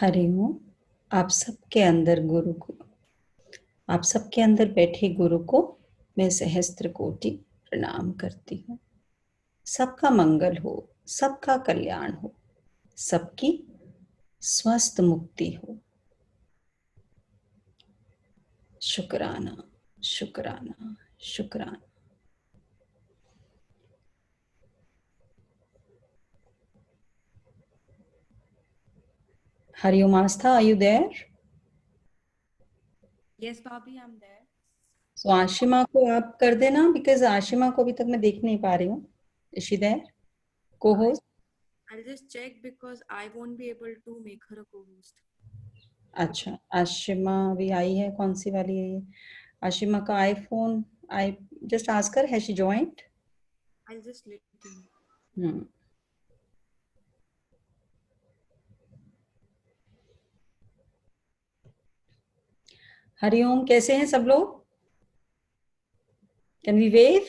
हरिओम। आप सबके अंदर गुरु को, आप सबके अंदर बैठे गुरु को मैं सहस्त्र कोटि प्रणाम करती हूँ। सबका मंगल हो, सबका कल्याण हो, सबकी स्वस्थ मुक्ति हो। शुक्राना, शुक्राना, शुक्राना। हरिओम आस्था, are you there? Yes, Bobby, I'm there. So Ashima को आप कर देना, बिकॉज आशिमा को अभी तक मैं देख नहीं पा रही हूँ। Is she there? Co-host? I'll just check because I won't be able to make her a co-host. अच्छा, आशिमा भी आई है। कौन सी वाली है ये? आशिमा का iPhone. I just ask her, has she joined? I'll just let you know. Hmm. Hariom, कैसे हैं सब लोग? Can we wave?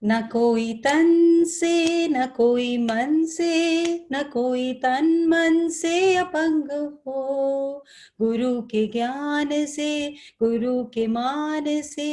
न कोई तन से, न कोई मन से, न कोई तन मन से अपंग हो। गुरु के ज्ञान से, गुरु के मान से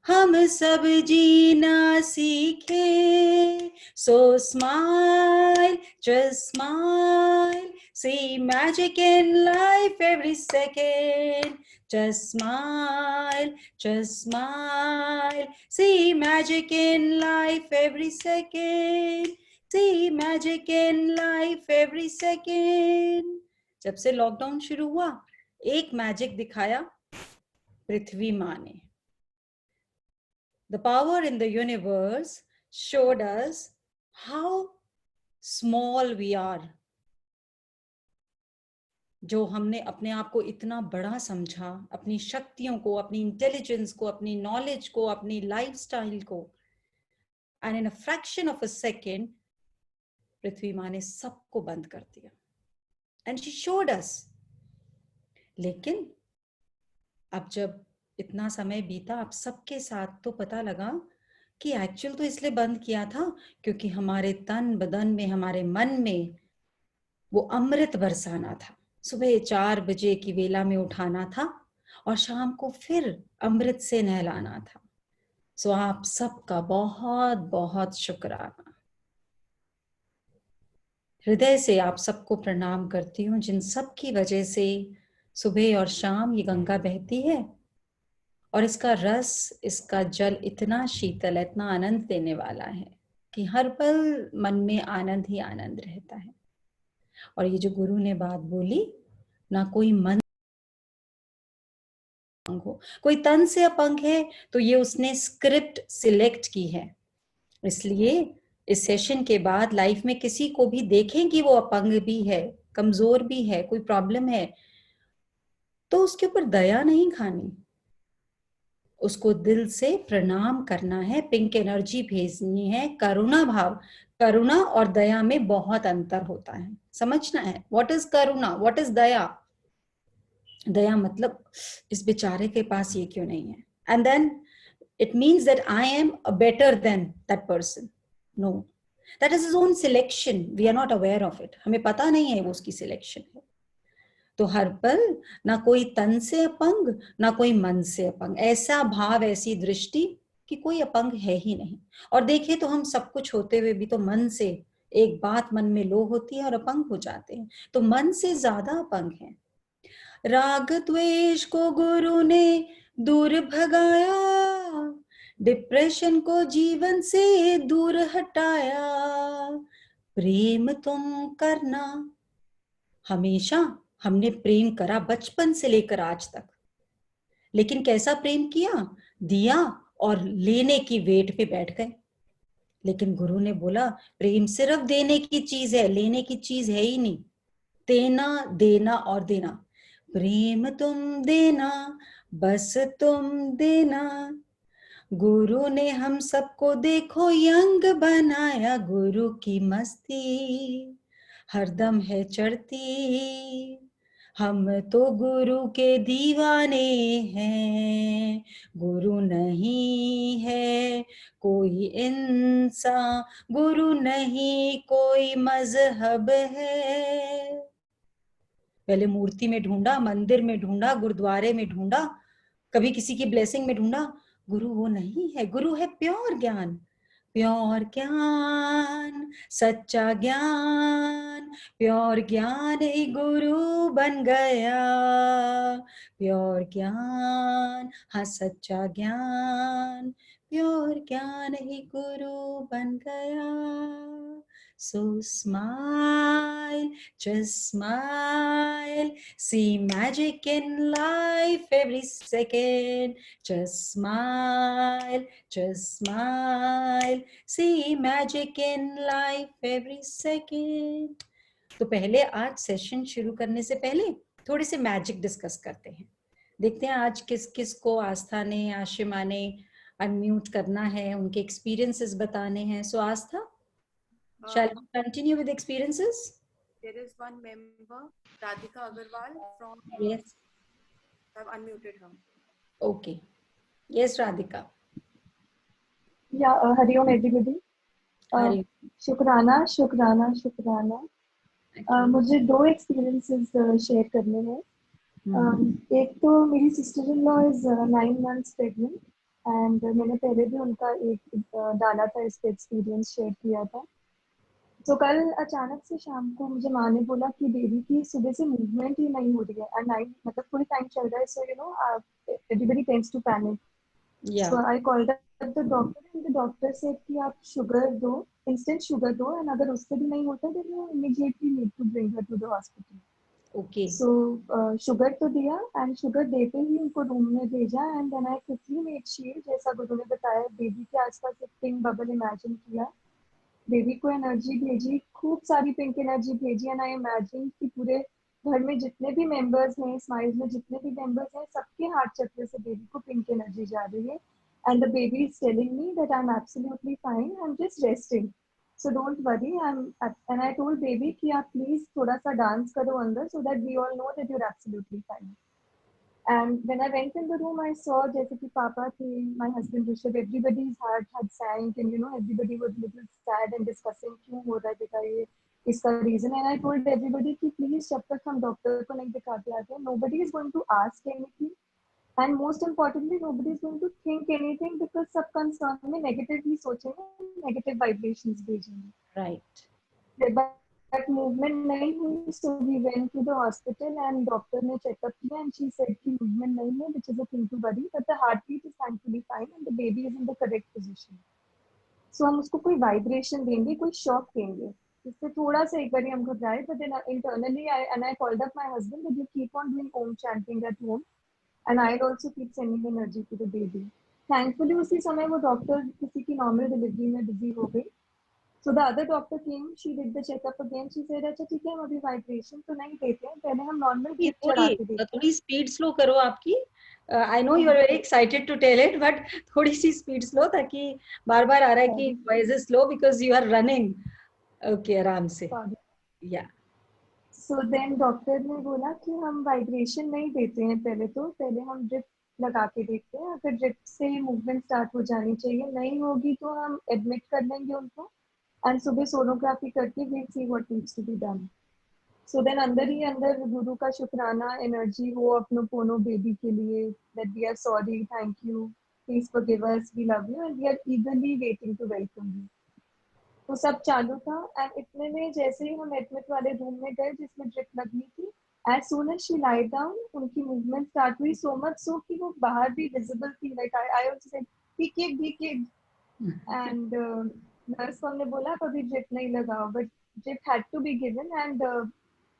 हम सब जीना सीखे। So smile, just smile, see magic in life every second. Just smile, just smile, see magic in life every second. See magic in life every second. जब से लॉकडाउन शुरू हुआ, एक मैजिक दिखाया पृथ्वी माँ ने। The power in the universe showed us how small we are. जो हमने अपने आप को इतना बड़ा समझा, अपनी शक्तियों को, अपनी इंटेलिजेंस को, अपनी नॉलेज को, अपनी लाइफस्टाइल को, and in a fraction of a second पृथ्वी माँ ने सबको बंद कर दिया। And she showed us. लेकिन अब जब इतना समय बीता, आप सबके साथ तो पता लगा कि एक्चुअल तो इसलिए बंद किया था क्योंकि हमारे तन बदन में, हमारे मन में वो अमृत बरसाना था। सुबह 4 बजे की वेला में उठाना था और शाम को फिर अमृत से नहलाना था। सो आप सबका बहुत बहुत शुक्राना। हृदय से आप सबको प्रणाम करती हूँ, जिन सब की वजह से सुबह और शाम ये गंगा बहती है और इसका रस, इसका जल इतना शीतल, इतना आनंद देने वाला है कि हर पल मन में आनंद ही आनंद रहता है। और ये जो गुरु ने बात बोली, ना कोई मन हो, कोई तन से अपंग है, तो ये उसने स्क्रिप्ट सिलेक्ट की है। इसलिए इस सेशन के बाद लाइफ में किसी को भी देखें कि वो अपंग भी है, कमजोर भी है, कोई प्रॉब्लम है, तो उसके ऊपर दया नहीं खानी, उसको दिल से प्रणाम करना है, पिंक एनर्जी भेजनी है, करुणा भाव। करुणा और दया में बहुत अंतर होता है, समझना है। व्हाट इज करुणा, व्हाट इज दया? दया मतलब इस बेचारे के पास ये क्यों नहीं है, and then it means that I am better than that person. No, that is his own selection. We are not aware of it. हमें पता नहीं है वो उसकी सिलेक्शन है। तो हर पल ना कोई तन से अपंग, ना कोई मन से अपंग, ऐसा भाव, ऐसी दृष्टि कि कोई अपंग है ही नहीं। और देखिए तो हम सब कुछ होते हुए भी तो मन से एक बात मन में लो होती है और अपंग हो जाते हैं, तो मन से ज्यादा अपंग है। राग द्वेष को गुरु ने दूर भगाया, डिप्रेशन को जीवन से दूर हटाया। प्रेम तुम करना, हमेशा हमने प्रेम करा बचपन से लेकर आज तक, लेकिन कैसा प्रेम किया? दिया और लेने की वेट पे बैठ गए। लेकिन गुरु ने बोला प्रेम सिर्फ देने की चीज है, लेने की चीज है ही नहीं। देना, देना और देना। प्रेम तुम देना, बस तुम देना। गुरु ने हम सबको देखो यंग बनाया, गुरु की मस्ती हरदम है चढ़ती, हम तो गुरु के दीवाने हैं, गुरु नहीं है कोई इंसान, गुरु नहीं कोई मजहब है। पहले मूर्ति में ढूंढा, मंदिर में ढूंढा, गुरुद्वारे में ढूंढा, कभी किसी की ब्लेसिंग में ढूंढा, गुरु वो नहीं है। गुरु है प्योर ज्ञान, प्योर ज्ञान, सच्चा ज्ञान, प्योर ज्ञान ही गुरु बन गया, प्योर ज्ञान, हाँ सच्चा ज्ञान, प्योर ज्ञान ही गुरु बन गया। So smile, just smile, see magic in life every second. Just smile, just smile, see magic in life every second. तो पहले आज सेशन शुरू करने से पहले थोड़ी सी मैजिक डिस्कस करते हैं। देखते हैं आज किस किस को आस्था ने, आशिमा ने अनम्यूट करना है, उनके एक्सपीरियंसेस बताने हैं। सो आस्था, shall we continue with experiences? There is one member, Radhika Agarwal from. Yes. I've unmuted her. Okay. Yes, Radhika. Yeah, Hari Om everybody. Hari. शुक्राना शुक्राना शुक्राना। मुझे 2 एक्सपीरियंसेस शेयर करने हैं। एक तो मेरी sister in law is 9 months pregnant and मैंने पहले भी उनका एक डाला था, इस पे एक्सपीरियंस शेयर किया था। तो कल अचानक से शाम को मुझे माँ ने बोला कि बेबी की सुबह से मूवमेंट ही नहीं हो रही है एंड आई मतलब पूरी टाइम चल रहा है, so you know everybody tends to panic. Yeah. So I called up the doctor and the doctor said कि आप शुगर दो, instant शुगर दो, and अगर उससे भी नहीं होता then you immediately need to bring her to the hospital. Okay. So sugar तो दिया and शुगर देते ही उनको रूम में भेजा and then I quickly made shield, जैसा गुरु ने बताया, बेबी के आसपास एक पिंक बबल इमेजिन किया, बेबी को एनर्जी भेजी, खूब सारी पिंक एनर्जी भेजी एंड आई इमेजिन कि पूरे घर में जितने भी मेंबर्स हैं, स्माइल्स में जितने भी मेंबर्स हैं, सबके हार्ट चक्र से बेबी को पिंक एनर्जी जा रही है and the baby is telling me that I'm absolutely fine, I'm just resting, so don't worry, and I told baby कि आप please थोड़ा सा डांस करो अंदर so that we all know that you're absolutely fine. And when I went in the room, I saw जैसे कि पापा थे, my husband Rishabh, everybody's heart had sank and you know everybody was little sad and discussing क्यों हो रहा है बेटा ये, इसका reason. And I told everybody कि please जब तक हम डॉक्टर को नहीं दिखाते आते हैं, nobody is going to ask anything and most importantly nobody is going to think anything because सब concern में negative ही सोचेंगे, negative vibrations भेजेंगे. Right. But movement नहीं हुई, so we went to the hospital and doctor ने checkup किया and she said कि movement नहीं है, which is a thing to worry, but the heartbeat is thankfully fine and the baby is in the correct position. So हम उसको कोई vibration देंगे, कोई shock देंगे, जिससे थोड़ा सा एक बारी हम घबराए, but then internally I called up my husband that you keep on doing Om chanting at home and I'll also keep sending energy to the baby. Thankfully उसी समय वो डॉक्टर किसी की नॉर्मल डिलीवरी में बिजी हो गई. So the other doctor came, she did the checkup again. She said, अच्छा ठीक है, हम अभी वाइब्रेशन तो नहीं देते हैं, पहले हम नॉर्मल ड्रिप चढ़ा के देते हैं. थोड़ी स्पीड स्लो करो आपकी. I know you are very excited to tell it, but थोड़ी सी स्पीड स्लो, ताकि बार बार आ रहा है कि voice is slow because you are running. Okay, आराम से. या सो देन डॉक्टर ने बोला कि हम वाइब्रेशन नहीं देते हैं, पहले हम ड्रिप लगा के देखते हैं, अगर ड्रिप से मूवमेंट स्टार्ट हो जानी चाहिए, नहीं होगी तो हम एडमिट कर लेंगे उनको एंड सुबह सोनोग्राफी करके we'll see what needs to be done. So then अंदर ही अंदर गुरु का शुक्राना एनर्जी हो अपनों पोनो बेबी के लिए, that we are sorry, thank you, please forgive us, we love you and we are eagerly waiting to welcome you. तो सब चालू था एंड इतने में जैसे ही हम एडमिट वाले रूम में गए जिसमें ड्रिप लगनी थी, as soon as she lie down उनकी मूवमेंट स्टार्ट हुई, so much so कि वो बाहर भी विजिबल थी, like I also said be kid and nurse को हमने बोला कभी ड्रिप नहीं लगाओ, but drip had to be given and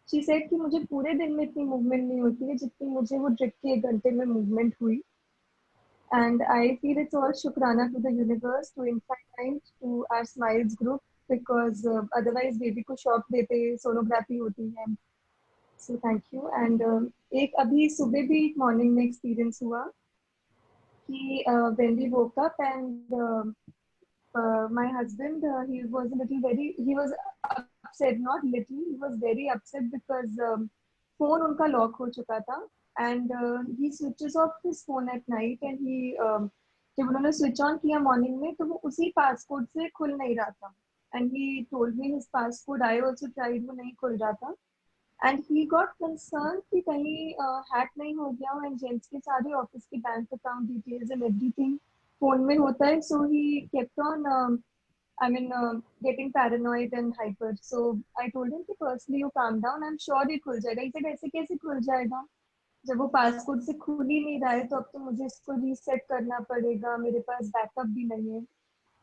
she said कि मुझे पूरे दिन में इतनी मूवमेंट नहीं होती है जितनी मुझे वो ड्रिप के 1 घंटे में मूवमेंट हुई. And I feel it's all shukrana to the universe, to Infinite, to our Smiles group, because otherwise baby को shock देते, sonography होती है. So thank you. And एक अभी सुबह भी morning में experience हुआ कि when we woke up and my husband, he was upset, not little, he was very upset because phone उनका लॉक हो चुका था and he switches of his phone at night and he जब उन्होंने switch on किया morning में तो वो उसी पासकोड से खुल नहीं रहा था and he told me his passcode, I also tried, वो नहीं खुल रहा था एंड ही गॉट कंसर्न कि कहीं हैक नहीं हो गया हो एंड जेम्स के सारे ऑफिस के bank account details and everything phone में होता है. So he kept on getting paranoid and hyper. So I told him कि firstly you calm down, I'm sure ये खुल जाएगा. He said ऐसे कैसे खुल जाएगा जब वो पासकोड से खुल ही नहीं रहा है, तो अब तो मुझे इसको रीसेट करना पड़ेगा, मेरे पास बैकअप भी नहीं है.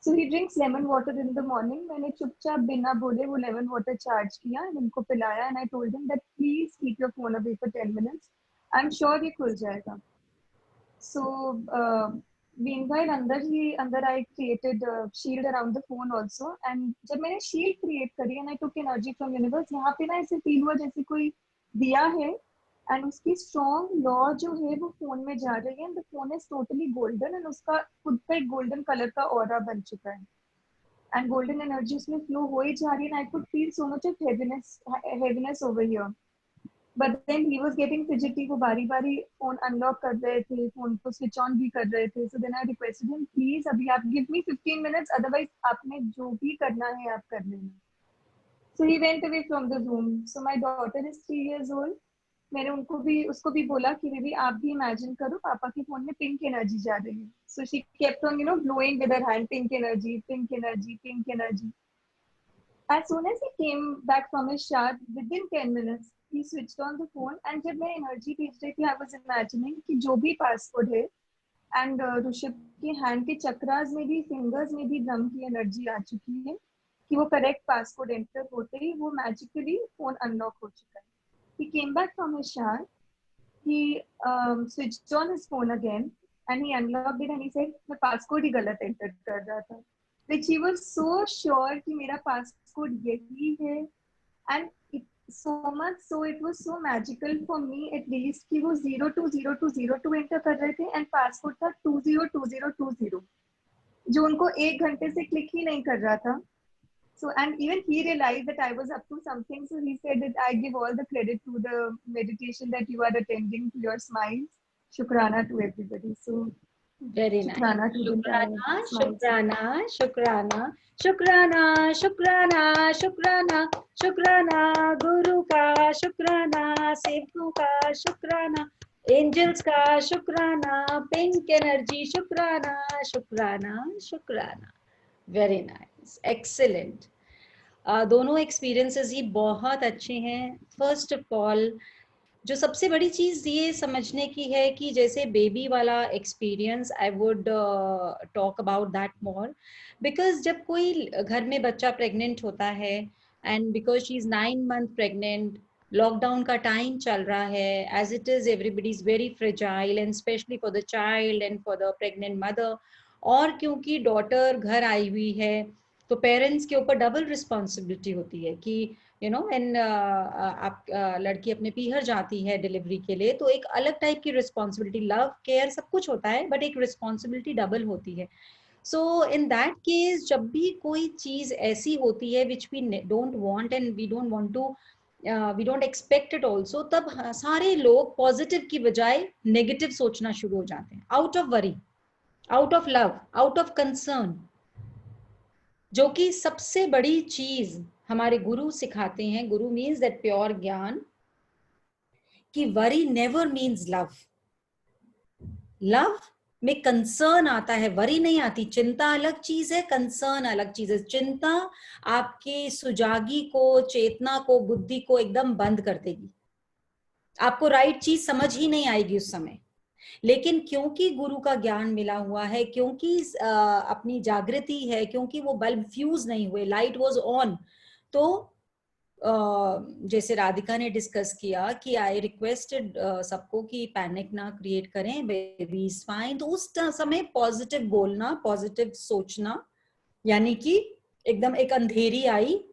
So he drinks lemon water in the morning. मैंने चुपचाप बिना बोले वो lemon water चार्ज किया and उनको पिलाया and I told him that please keep your phone away for 10 minutes. I'm sure ये खुल जाएगा. So meanwhile अंदर I created a shield around the phone also and जब मैंने shield create करी and I took energy from universe, यहाँ पे ना ऐसे फील हुआ जैसे कोई दिया है एंड उसकी स्ट्रॉन्ग लॉ जो है वो फोन में जा रही है and the phone is totally golden and उसका खुद का एक गोल्डन कलर का ऑरा बन चुका है एंड गोल्डन एनर्जी उसमें फ्लो हो ही जा रही है and I could feel so much of heaviness over here. But then he was getting fidgety, वो बारी बारी फोन अनलॉक कर रहे थे, फोन को स्विच ऑन भी कर रहे थे. So then I requested him please अभी आप गिव मी 15 मिनट्स, अदरवाइज आपने जो भी करना है आप कर लेना. So he went away from the room. So my daughter is 3 years old. मैंने उसको भी बोला कि बेबी आप भी इमेजिन करो पापा के फोन में पिंक एनर्जी जा रही है. So she kept on blowing with her hand, pink energy, pink energy, pink energy. As soon as he came back from his shower, within 10 minutes, he switched on the phone and जब मैं energy भेज रही थी, I was imagining कि जो भी password है and Rishabh के हैंड के चक्रास में भी, फिंगर्स में भी ब्रह्म की एनर्जी आ चुकी है कि वो करेक्ट पासवर्ड एंटर होते ही वो मैजिकली फोन अनलॉक हो चुका है. He came back from his shower, he switched on his phone again and he unlocked it and he said मैं पासकोड ही गलत एंटर कर रहा था. Which he was so sure कि मेरा पासकोड यही है and it so much so it was so magical for me at least कि वो 020202 एंटर कर रहे थे and पासकोड था 202020 जो उनको 1 घंटे से क्लिक ही नहीं कर रहा था. So and even he realized that I was up to something, so he said that I give all the credit to the meditation that you are attending, to your smiles. Shukrana to everybody. So very nice. Shukrana to शुक्राना शुक्राना शुक्राना शुक्राना शुक्राना शुक्राना शुक्राना गुरु का शुक्राना, सेवकों का शुक्राना, एंजल्स का शुक्राना, पिंक एनर्जी शुक्राना शुक्राना शुक्राना. Very nice, excellent. दोनों एक्सपीरियंसेस ही बहुत अच्छे हैं. फर्स्ट ऑफ ऑल जो सबसे बड़ी चीज़ ये समझने की है कि जैसे बेबी वाला experience, I would talk about that more, because जब कोई घर में बच्चा प्रेग्नेंट होता है and because she is 9 month pregnant, lockdown का टाइम चल रहा है, as it is everybody is very fragile and specially for the child and for the pregnant mother. और क्योंकि डॉटर घर आई हुई है तो पेरेंट्स के ऊपर डबल रिस्पॉन्सिबिलिटी होती है कि व्हेन आप लड़की अपने पीहर जाती है डिलीवरी के लिए तो एक अलग टाइप की रिस्पॉन्सिबिलिटी, लव केयर सब कुछ होता है बट एक रिस्पॉन्सिबिलिटी डबल होती है. सो इन दैट केस जब भी कोई चीज़ ऐसी होती है which we don't want and we don't want to we don't expect it also, तब सारे लोग पॉजिटिव की बजाय नेगेटिव सोचना शुरू हो जाते हैं, out of worry, out of love, out of concern. जो कि सबसे बड़ी चीज हमारे गुरु सिखाते हैं, गुरु मीन्स दैट प्योर ज्ञान, कि worry never means love. Love में कंसर्न आता है, वरी नहीं आती. चिंता अलग चीज है, कंसर्न अलग चीज है. चिंता आपके सुजागी को, चेतना को, बुद्धि को एकदम बंद कर देगी. आपको राइट चीज समझ ही नहीं आएगी उस समय. लेकिन क्योंकि गुरु का ज्ञान मिला हुआ है, क्योंकि अपनी जागृति है, क्योंकि वो बल्ब फ्यूज नहीं हुए, लाइट वाज ऑन, तो जैसे राधिका ने डिस्कस किया कि आई रिक्वेस्टेड सबको कि पैनिक ना क्रिएट करें, बेबी इज फाइन. तो उस समय पॉजिटिव बोलना, पॉजिटिव सोचना, यानी कि एकदम एक अंधेरी आई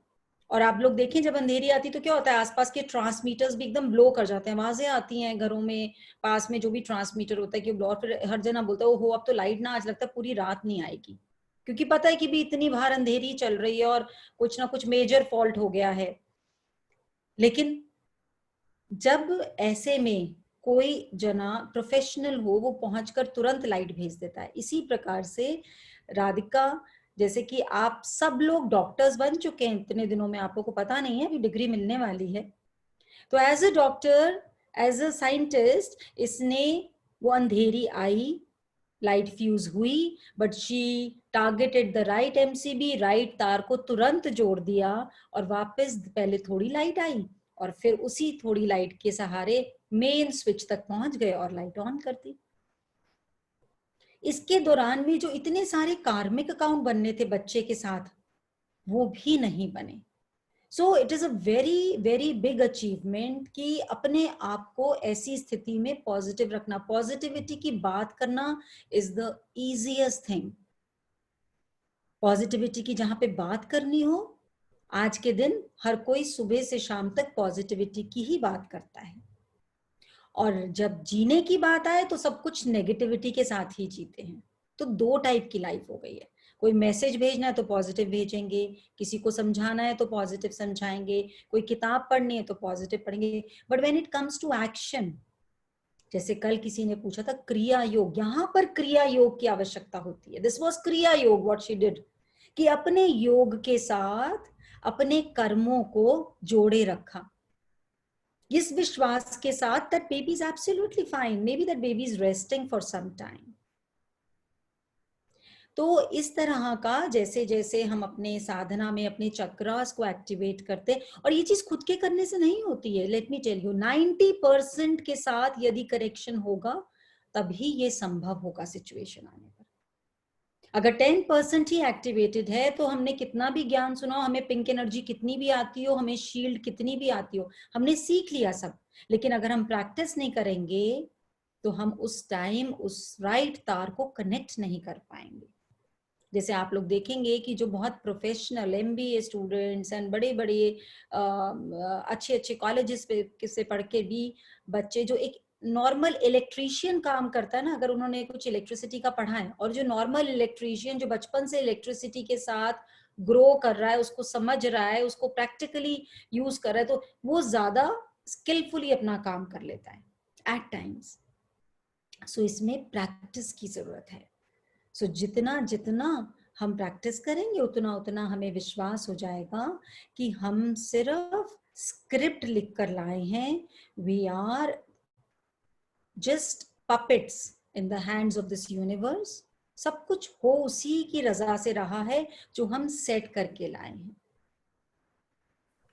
और आप लोग देखें जब अंधेरी आती तो क्या होता है, आसपास के ट्रांसमीटर्स भी एकदम ब्लो कर जाते हैं, आवाजें आती हैं घरों में, पास में जो भी ट्रांसमीटर होता है कि ब्लो, फिर हर जना बोलता है ओहो अब तो लाइट ना, आज लगता है पूरी रात नहीं आएगी, क्योंकि पता है कि भी इतनी बाहर अंधेरी चल रही है और कुछ ना कुछ मेजर फॉल्ट हो गया है. लेकिन जब ऐसे में कोई जना प्रोफेशनल हो, वो पहुंचकर तुरंत लाइट भेज देता है। इसी प्रकार से राधिका, जैसे कि आप सब लोग डॉक्टर्स बन चुके हैं इतने दिनों में, आप लोगों को पता नहीं है, अभी डिग्री मिलने वाली है। तो as a doctor, as a scientist, इसने वो अंधेरी आई, लाइट फ्यूज हुई, but she targeted the right MCB, right तार को तुरंत जोड़ दिया, और वापस पहले थोड़ी लाइट आई और फिर उसी थोड़ी लाइट के सहारे मेन स्विच तक पहुंच गए और लाइट ऑन कर दी। इसके दौरान भी जो इतने सारे कार्मिक अकाउंट बनने थे बच्चे के साथ, वो भी नहीं बने। So it is a very very big achievement कि अपने आप को ऐसी स्थिति में पॉजिटिव रखना। पॉजिटिविटी की बात करना is the easiest thing. Positivity की जहां पे बात करनी हो, आज के दिन हर कोई सुबह से शाम तक पॉजिटिविटी की ही बात करता है, और जब जीने की बात आए तो सब कुछ नेगेटिविटी के साथ ही जीते हैं। तो दो टाइप की लाइफ हो गई है। कोई मैसेज भेजना है तो पॉजिटिव भेजेंगे, किसी को समझाना है तो पॉजिटिव समझाएंगे, कोई किताब पढ़नी है तो पॉजिटिव पढ़ेंगे। But when it comes to action, जैसे कल किसी ने पूछा था क्रिया योग, यहां पर क्रिया योग की आवश्यकता होती है। दिस वाज क्रिया योग व्हाट शी डिड, कि अपने योग के साथ अपने कर्मों को जोड़े रखा, इस विश्वास के साथ that baby is absolutely fine, maybe that baby is resting for some time। तो इस तरह का जैसे जैसे हम अपने साधना में अपने चक्रास को एक्टिवेट करते, और ये चीज खुद के करने से नहीं होती है। लेट मी टेल यू, 90% के साथ यदि करेक्शन होगा तभी ये संभव होगा सिचुएशन आने पर। अगर 10% ही एक्टिवेटेड है तो हमने कितना भी ज्ञान सुना हो, हमें पिंक एनर्जी कितनी भी आती हो, हमें शील्ड कितनी भी आती हो, हमने सीख लिया सब, लेकिन अगर हम प्रैक्टिस नहीं करेंगे तो हम उस टाइम उस राइट तार को कनेक्ट नहीं कर पाएंगे। जैसे आप लोग देखेंगे कि जो बहुत प्रोफेशनल MBA स्टूडेंट्स एंड बड़े बड़े अच्छे अच्छे कॉलेजेस से पढ़ के भी बच्चे, जो एक नॉर्मल इलेक्ट्रीशियन काम करता है ना, अगर उन्होंने कुछ इलेक्ट्रिसिटी का पढ़ा है, और जो नॉर्मल इलेक्ट्रीशियन जो बचपन से इलेक्ट्रिसिटी के साथ ग्रो कर रहा है, उसको समझ रहा है, उसको प्रैक्टिकली यूज कर रहा है, तो वो ज्यादा स्किलफुली अपना काम कर लेता है एट टाइम्स। सो इसमें प्रैक्टिस की जरूरत है। सो जितना जितना हम प्रैक्टिस करेंगे उतना उतना हमें विश्वास हो जाएगा कि हम सिर्फ स्क्रिप्ट लिख कर लाए हैं। We are just puppets in the hands of this universe. सब कुछ हो उसी की रजा से रहा है जो हम सेट करके लाए हैं।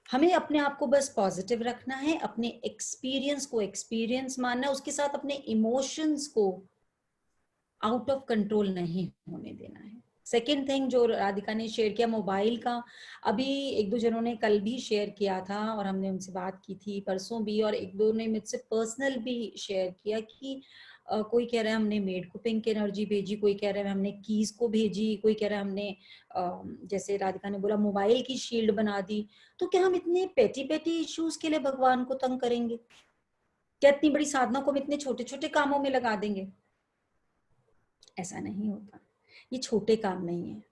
हमें अपने आप को बस पॉजिटिव रखना है, अपने एक्सपीरियंस को एक्सपीरियंस मानना है, उसके साथ अपने इमोशंस को आउट ऑफ कंट्रोल नहीं होने देना है। सेकेंड थिंग जो राधिका ने शेयर किया मोबाइल का, अभी एक दो जनों ने कल भी शेयर किया था और हमने उनसे बात की थी परसों भी, और एक दो ने मुझसे पर्सनल भी शेयर किया कि कोई कह रहा है हमने मेड को पिंक एनर्जी भेजी, कोई कह रहा है हमने कीज को भेजी, कोई कह रहा है हमने जैसे राधिका ने बोला मोबाइल की शील्ड बना दी। तो क्या हम इतने पेटी पेटी इश्यूज के लिए भगवान को तंग करेंगे? क्या इतनी बड़ी साधना को हम इतने छोटे छोटे कामों में लगा देंगे? ऐसा नहीं होता, ये छोटे काम नहीं है।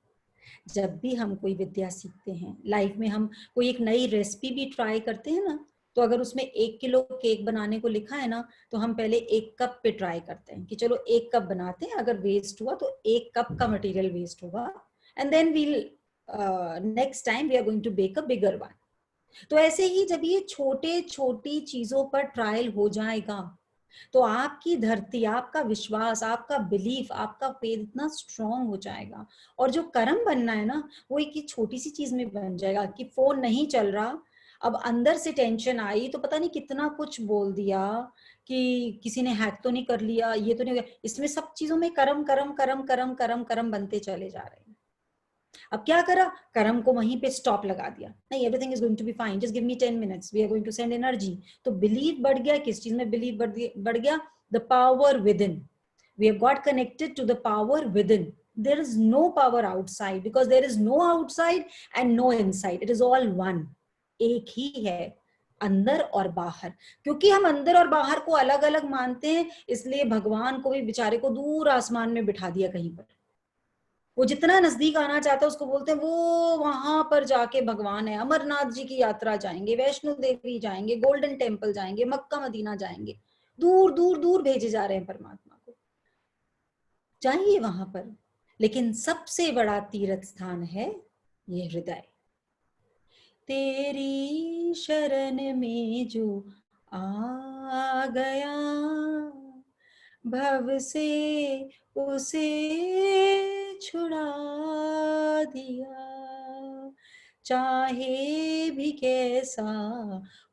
जब भी हम कोई विद्या सीखते हैं लाइफ में, हम कोई एक नई रेसिपी भी ट्राई करते हैं ना, तो अगर उसमें 1 किलो केक बनाने को लिखा है ना, तो हम पहले 1 कप पे ट्राई करते हैं कि चलो 1 कप बनाते हैं, अगर वेस्ट हुआ तो 1 कप का मटेरियल वेस्ट होगा, and then we'll next time we are going to bake a bigger one. तो ऐसे ही जब ये छोटे छोटी चीजों पर ट्रायल हो जाएगा तो आपकी धरती, आपका विश्वास, आपका बिलीफ, आपका फेथ इतना स्ट्रॉन्ग हो जाएगा, और जो कर्म बनना है ना वो एक छोटी सी चीज में बन जाएगा। कि फोन नहीं चल रहा, अब अंदर से टेंशन आई तो पता नहीं कितना कुछ बोल दिया कि किसी ने हैक तो नहीं कर लिया, ये तो नहीं हो गया। इसमें सब चीजों में कर्म कर्म कर्म कर्म कर्म कर्म बनते चले जा रहे हैं। अब क्या करा, कर्म को वहीं पे स्टॉप लगा दिया, नहीं everything is going to be fine, just give me 10 minutes, we are going to send energy. तो बिलीव बढ़ गया, किस चीज में बिलीव बढ़ गया? The power within. We have got connected to the power within. There is no power outside, because there is no outside and no inside, it is all one. एक ही है, अंदर और बाहर। क्योंकि हम अंदर और बाहर को अलग अलग मानते हैं, इसलिए भगवान को भी बेचारे को दूर आसमान में बिठा दिया कहीं पर। वो जितना नजदीक आना चाहता है उसको बोलते हैं वो वहां पर जाके भगवान है, अमरनाथ जी की यात्रा जाएंगे, वैष्णो देवी जाएंगे, गोल्डन टेम्पल जाएंगे, मक्का मदीना जाएंगे, दूर दूर दूर भेजे जा रहे हैं परमात्मा को, जाइए वहां पर। लेकिन सबसे बड़ा तीर्थ स्थान है ये हृदय। तेरी शरण में जो आ गया, भव से उसे छुड़ा दिया, चाहे भी कैसा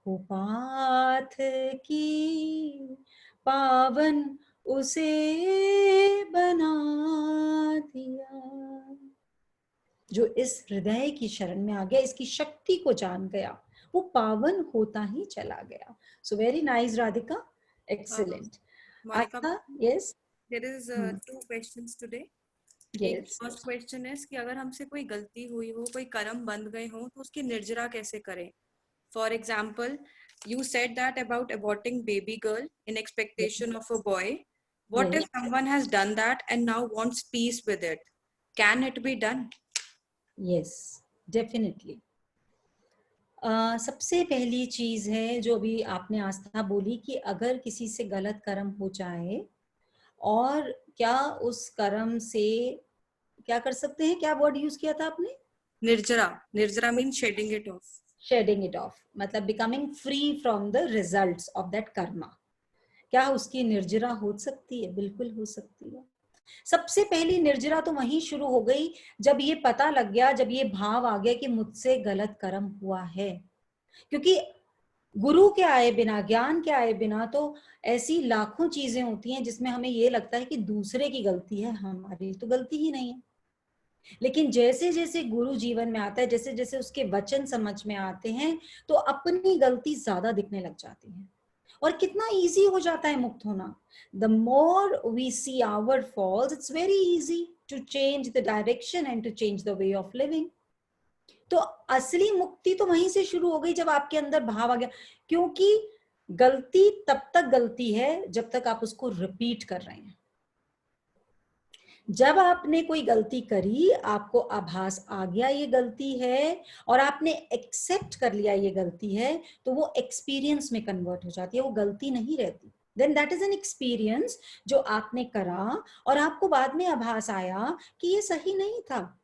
हो पाथ की, पावन उसे बना दिया। जो इस हृदय की शरण में आ गया, इसकी शक्ति को जान गया, वो पावन होता ही चला गया। So very nice Radhika, excellent. Monica, Aastha, yes there is 2 questions today. एक यस फर्स्ट क्वेश्चन है कि अगर हमसे कोई गलती हुई हो, कोई कर्म बंध गए हो, तो उसकी निर्जरा कैसे करें? For example, you said that about aborting baby girl in expectation of a boy. What if someone has done that and now wants peace with it? Can it be done? Yes definitely. सबसे पहली चीज है जो भी आपने आस्था बोली कि अगर किसी से गलत कर्म हो जाए, और क्या उस कर्म से क्या कर सकते हैं, क्या वर्ड यूज किया था आपने? निर्जरा. निर्जरा means shedding it off. Shedding it off, मतलब becoming free from the results of that karma. क्या उसकी निर्जरा हो सकती है? बिल्कुल हो सकती है। सबसे पहली निर्जरा तो वहीं शुरू हो गई जब ये पता लग गया, जब ये भाव आ गया कि मुझसे गलत कर्म हुआ है। क्योंकि गुरु के आए बिना, ज्ञान के आए बिना तो ऐसी लाखों चीजें होती हैं जिसमें हमें ये लगता है कि दूसरे की गलती है, हमारी तो गलती ही नहीं है। लेकिन जैसे जैसे गुरु जीवन में आता है, जैसे जैसे उसके वचन समझ में आते हैं, तो अपनी गलती ज्यादा दिखने लग जाती है और कितना इजी हो जाता है मुक्त होना। The more we see our falls, it's very easy to change the direction and to change the way of living. तो असली मुक्ति तो वहीं से शुरू हो गई जब आपके अंदर भाव आ गया, क्योंकि गलती तब तक गलती है जब तक आप उसको रिपीट कर रहे हैं। जब आपने कोई गलती करी, आपको आभास आ गया ये गलती है और आपने एक्सेप्ट कर लिया ये गलती है, तो वो एक्सपीरियंस में कन्वर्ट हो जाती है, वो गलती नहीं रहती। Then that is an experience जो आपने करा और आपको बाद में आभास आया कि ये सही नहीं था।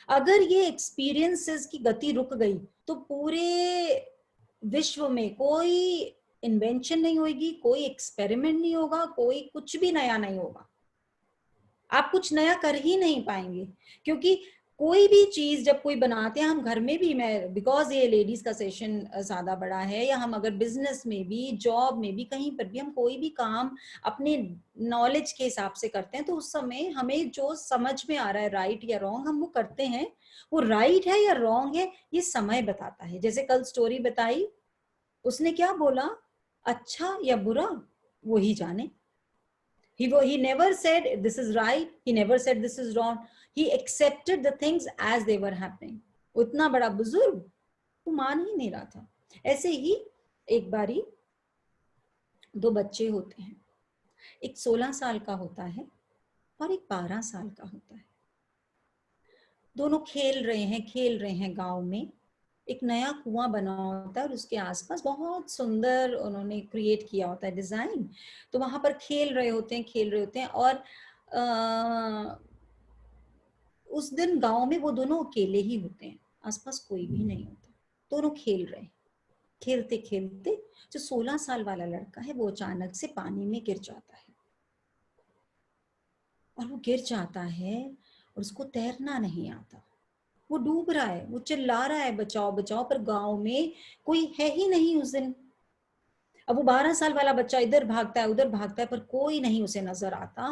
अगर ये एक्सपीरियंसेस की गति रुक गई तो पूरे विश्व में कोई इन्वेंशन नहीं होगी, कोई एक्सपेरिमेंट नहीं होगा, कोई कुछ भी नया नहीं होगा। आप कुछ नया कर ही नहीं पाएंगे, क्योंकि कोई भी चीज जब कोई बनाते हैं, हम घर में भी, मैं बिकॉज ये लेडीज का सेशन ज्यादा बड़ा है, या हम अगर बिजनेस में भी, जॉब में भी, कहीं पर भी हम कोई भी काम अपने नॉलेज के हिसाब से करते हैं, तो उस समय हमें जो समझ में आ रहा है राइट या रॉन्ग, हम वो करते हैं। वो राइट है या रॉन्ग है ये समय बताता है। जैसे कल स्टोरी बताई, उसने क्या बोला, अच्छा या बुरा वो ही जाने। He never said this is right, he never said this is wrong, he accepted the things as they were happening. उतना बड़ा बुजुर्ग वो मान ही नहीं रहा था। ऐसे ही एक बारी दो बच्चे होते हैं, एक 16 साल का होता है और एक 12 साल का होता है। दोनों खेल रहे हैं गांव में। एक नया कुआं बना होता है और उसके आसपास बहुत सुंदर उन्होंने क्रिएट किया होता है डिजाइन। तो वहां पर खेल रहे होते हैं और उस दिन गांव में वो दोनों अकेले ही होते हैं, आसपास कोई भी नहीं होता। दोनों खेल रहे हैं, खेलते खेलते जो 16 साल वाला लड़का है वो अचानक से पानी में गिर जाता है। और वो गिर जाता है और उसको तैरना नहीं आता, वो डूब रहा है, वो चिल्ला रहा है बचाओ बचाओ, पर गांव में कोई है ही नहीं उस दिन। अब वो 12 साल वाला बच्चा इधर भागता है उधर भागता है, पर कोई नहीं उसे नजर आता।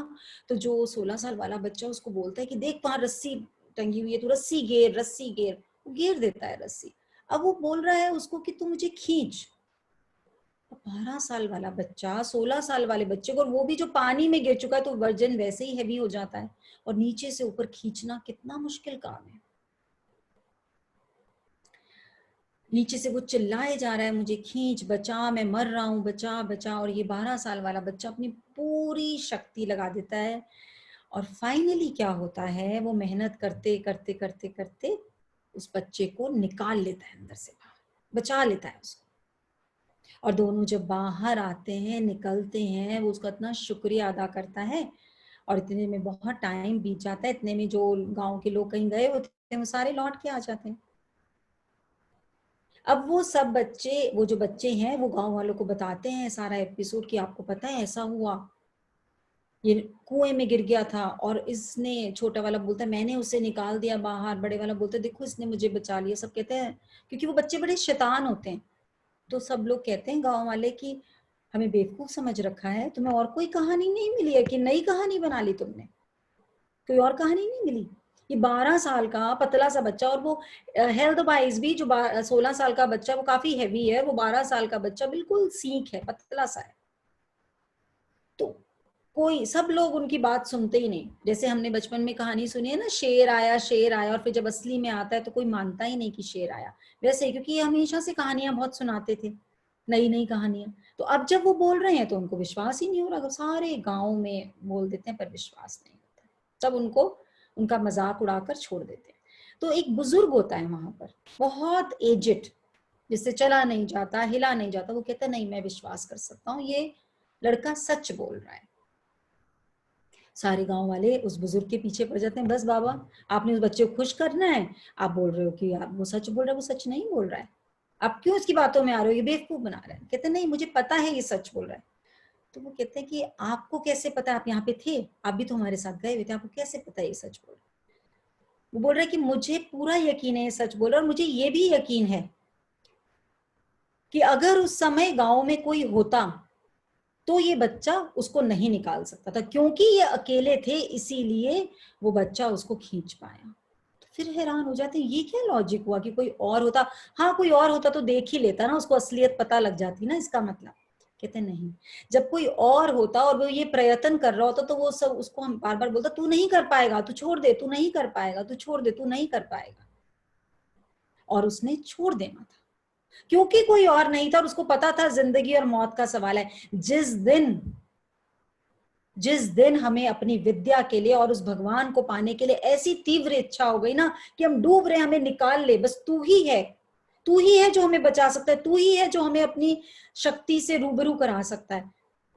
तो जो 16 साल वाला बच्चा उसको बोलता है कि देख वहां रस्सी टंगी हुई है, तू रस्सी घेर, रस्सी घेर। वो घेर देता है रस्सी। अब वो बोल रहा है उसको कि तू मुझे खींच। 12 साल वाला बच्चा 16 साल वाले बच्चे को, और वो भी जो पानी में गिर चुका है, तो वजन वैसे ही हैवी हो जाता है, और नीचे से ऊपर खींचना कितना मुश्किल काम है। नीचे से वो चिल्लाए जा रहा है, मुझे खींच, बचा, मैं मर रहा हूं, बचा बचा। और ये 12 साल वाला बच्चा अपनी पूरी शक्ति लगा देता है और फाइनली क्या होता है, वो मेहनत करते करते करते करते उस बच्चे को निकाल लेता है अंदर से बाहर, बचा लेता है उसको। और दोनों जब बाहर आते हैं, निकलते हैं, वो उसका इतना शुक्रिया अदा करता है। और इतने में बहुत टाइम बीत जाता है, इतने में जो गांव के लोग कहीं गए होते हैं वो सारे लौट के आ जाते हैं। अब वो सब बच्चे, वो जो बच्चे हैं, वो गांव वालों को बताते हैं सारा एपिसोड कि आपको पता है ऐसा हुआ, ये कुएं में गिर गया था और इसने, छोटा वाला बोलता है मैंने उसे निकाल दिया बाहर, बड़े वाला बोलता है देखो इसने मुझे बचा लिया। सब कहते हैं, क्योंकि वो बच्चे बड़े शैतान होते हैं, तो सब लोग कहते हैं गांव वाले कि हमें बेवकूफ समझ रखा है, तुम्हें और कोई कहानी नहीं मिली है कि नई कहानी बना ली तुमने, कोई और कहानी नहीं मिली। ये 12 साल का पतला सा बच्चा, और वो हेल्थ वाइज भी जो 16 साल का बच्चा वो काफी हैवी है, वो 12 साल का बच्चा बिल्कुल सीख है, पतला सा है। तो कोई, सब लोग उनकी बात सुनते ही नहीं। जैसे हमने बचपन में कहानी सुनी है ना, शेर आया शेर आया, और फिर जब असली में आता है तो कोई मानता ही नहीं कि शेर आया। वैसे, क्योंकि ये हमेशा से कहानियां बहुत सुनाते थे, नई नई कहानियां, तो अब जब वो बोल रहे हैं तो उनको विश्वास ही नहीं हो रहा। तो सारे गांव में बोल देते हैं पर विश्वास नहीं होता, तब उनको उनका मजाक उड़ाकर छोड़ देते हैं। तो एक बुजुर्ग होता है वहां पर, बहुत एजेड, जिससे चला नहीं जाता, हिला नहीं जाता, वो कहता नहीं मैं विश्वास कर सकता हूँ, ये लड़का सच बोल रहा है। सारे गांव वाले उस बुजुर्ग के पीछे पड़ जाते हैं, बस बाबा आपने उस बच्चे को खुश करना है, आप बोल रहे हो कि आप वो सच बोल रहा है, वो सच नहीं बोल रहा है, आप क्यों इसकी बातों में आ रहे हो, ये बेवकूफ बना रहा है। कहते नहीं मुझे पता है ये सच बोल रहा है। तो वो कहते हैं कि आपको कैसे पता, आप यहाँ पे थे, आप भी तो हमारे साथ गए हुए थे, आपको कैसे पता ये सच बोल रहा है। वो बोल रहा है कि मुझे पूरा यकीन है ये सच बोल रहा है, और मुझे ये भी यकीन है कि अगर उस समय गांव में कोई होता तो ये बच्चा उसको नहीं निकाल सकता था, क्योंकि ये अकेले थे इसीलिए वो बच्चा उसको खींच पाया। तो फिर हैरान हो जाते हैं ये क्या लॉजिक हुआ कि कोई और होता, हाँ कोई और होता तो देख ही लेता ना, उसको असलियत पता लग जाती ना, इसका मतलब। कहते नहीं, जब कोई और होता और वो ये प्रयत्न कर रहा होता तो वो सब उसको हम बार बार बोलता तू नहीं कर पाएगा, तू छोड़ दे, तू नहीं कर पाएगा, तू छोड़ दे, तू नहीं कर पाएगा, और उसने छोड़ देना था क्योंकि कोई और नहीं था, और उसको पता था जिंदगी और मौत का सवाल है। जिस दिन हमें अपनी विद्या के लिए और उस भगवान को पाने के लिए ऐसी तीव्र इच्छा हो गई ना कि हम डूब रहे, हमें निकाल ले, बस तू ही है जो हमें बचा सकता है, तू ही है जो हमें अपनी शक्ति से रूबरू करा सकता है,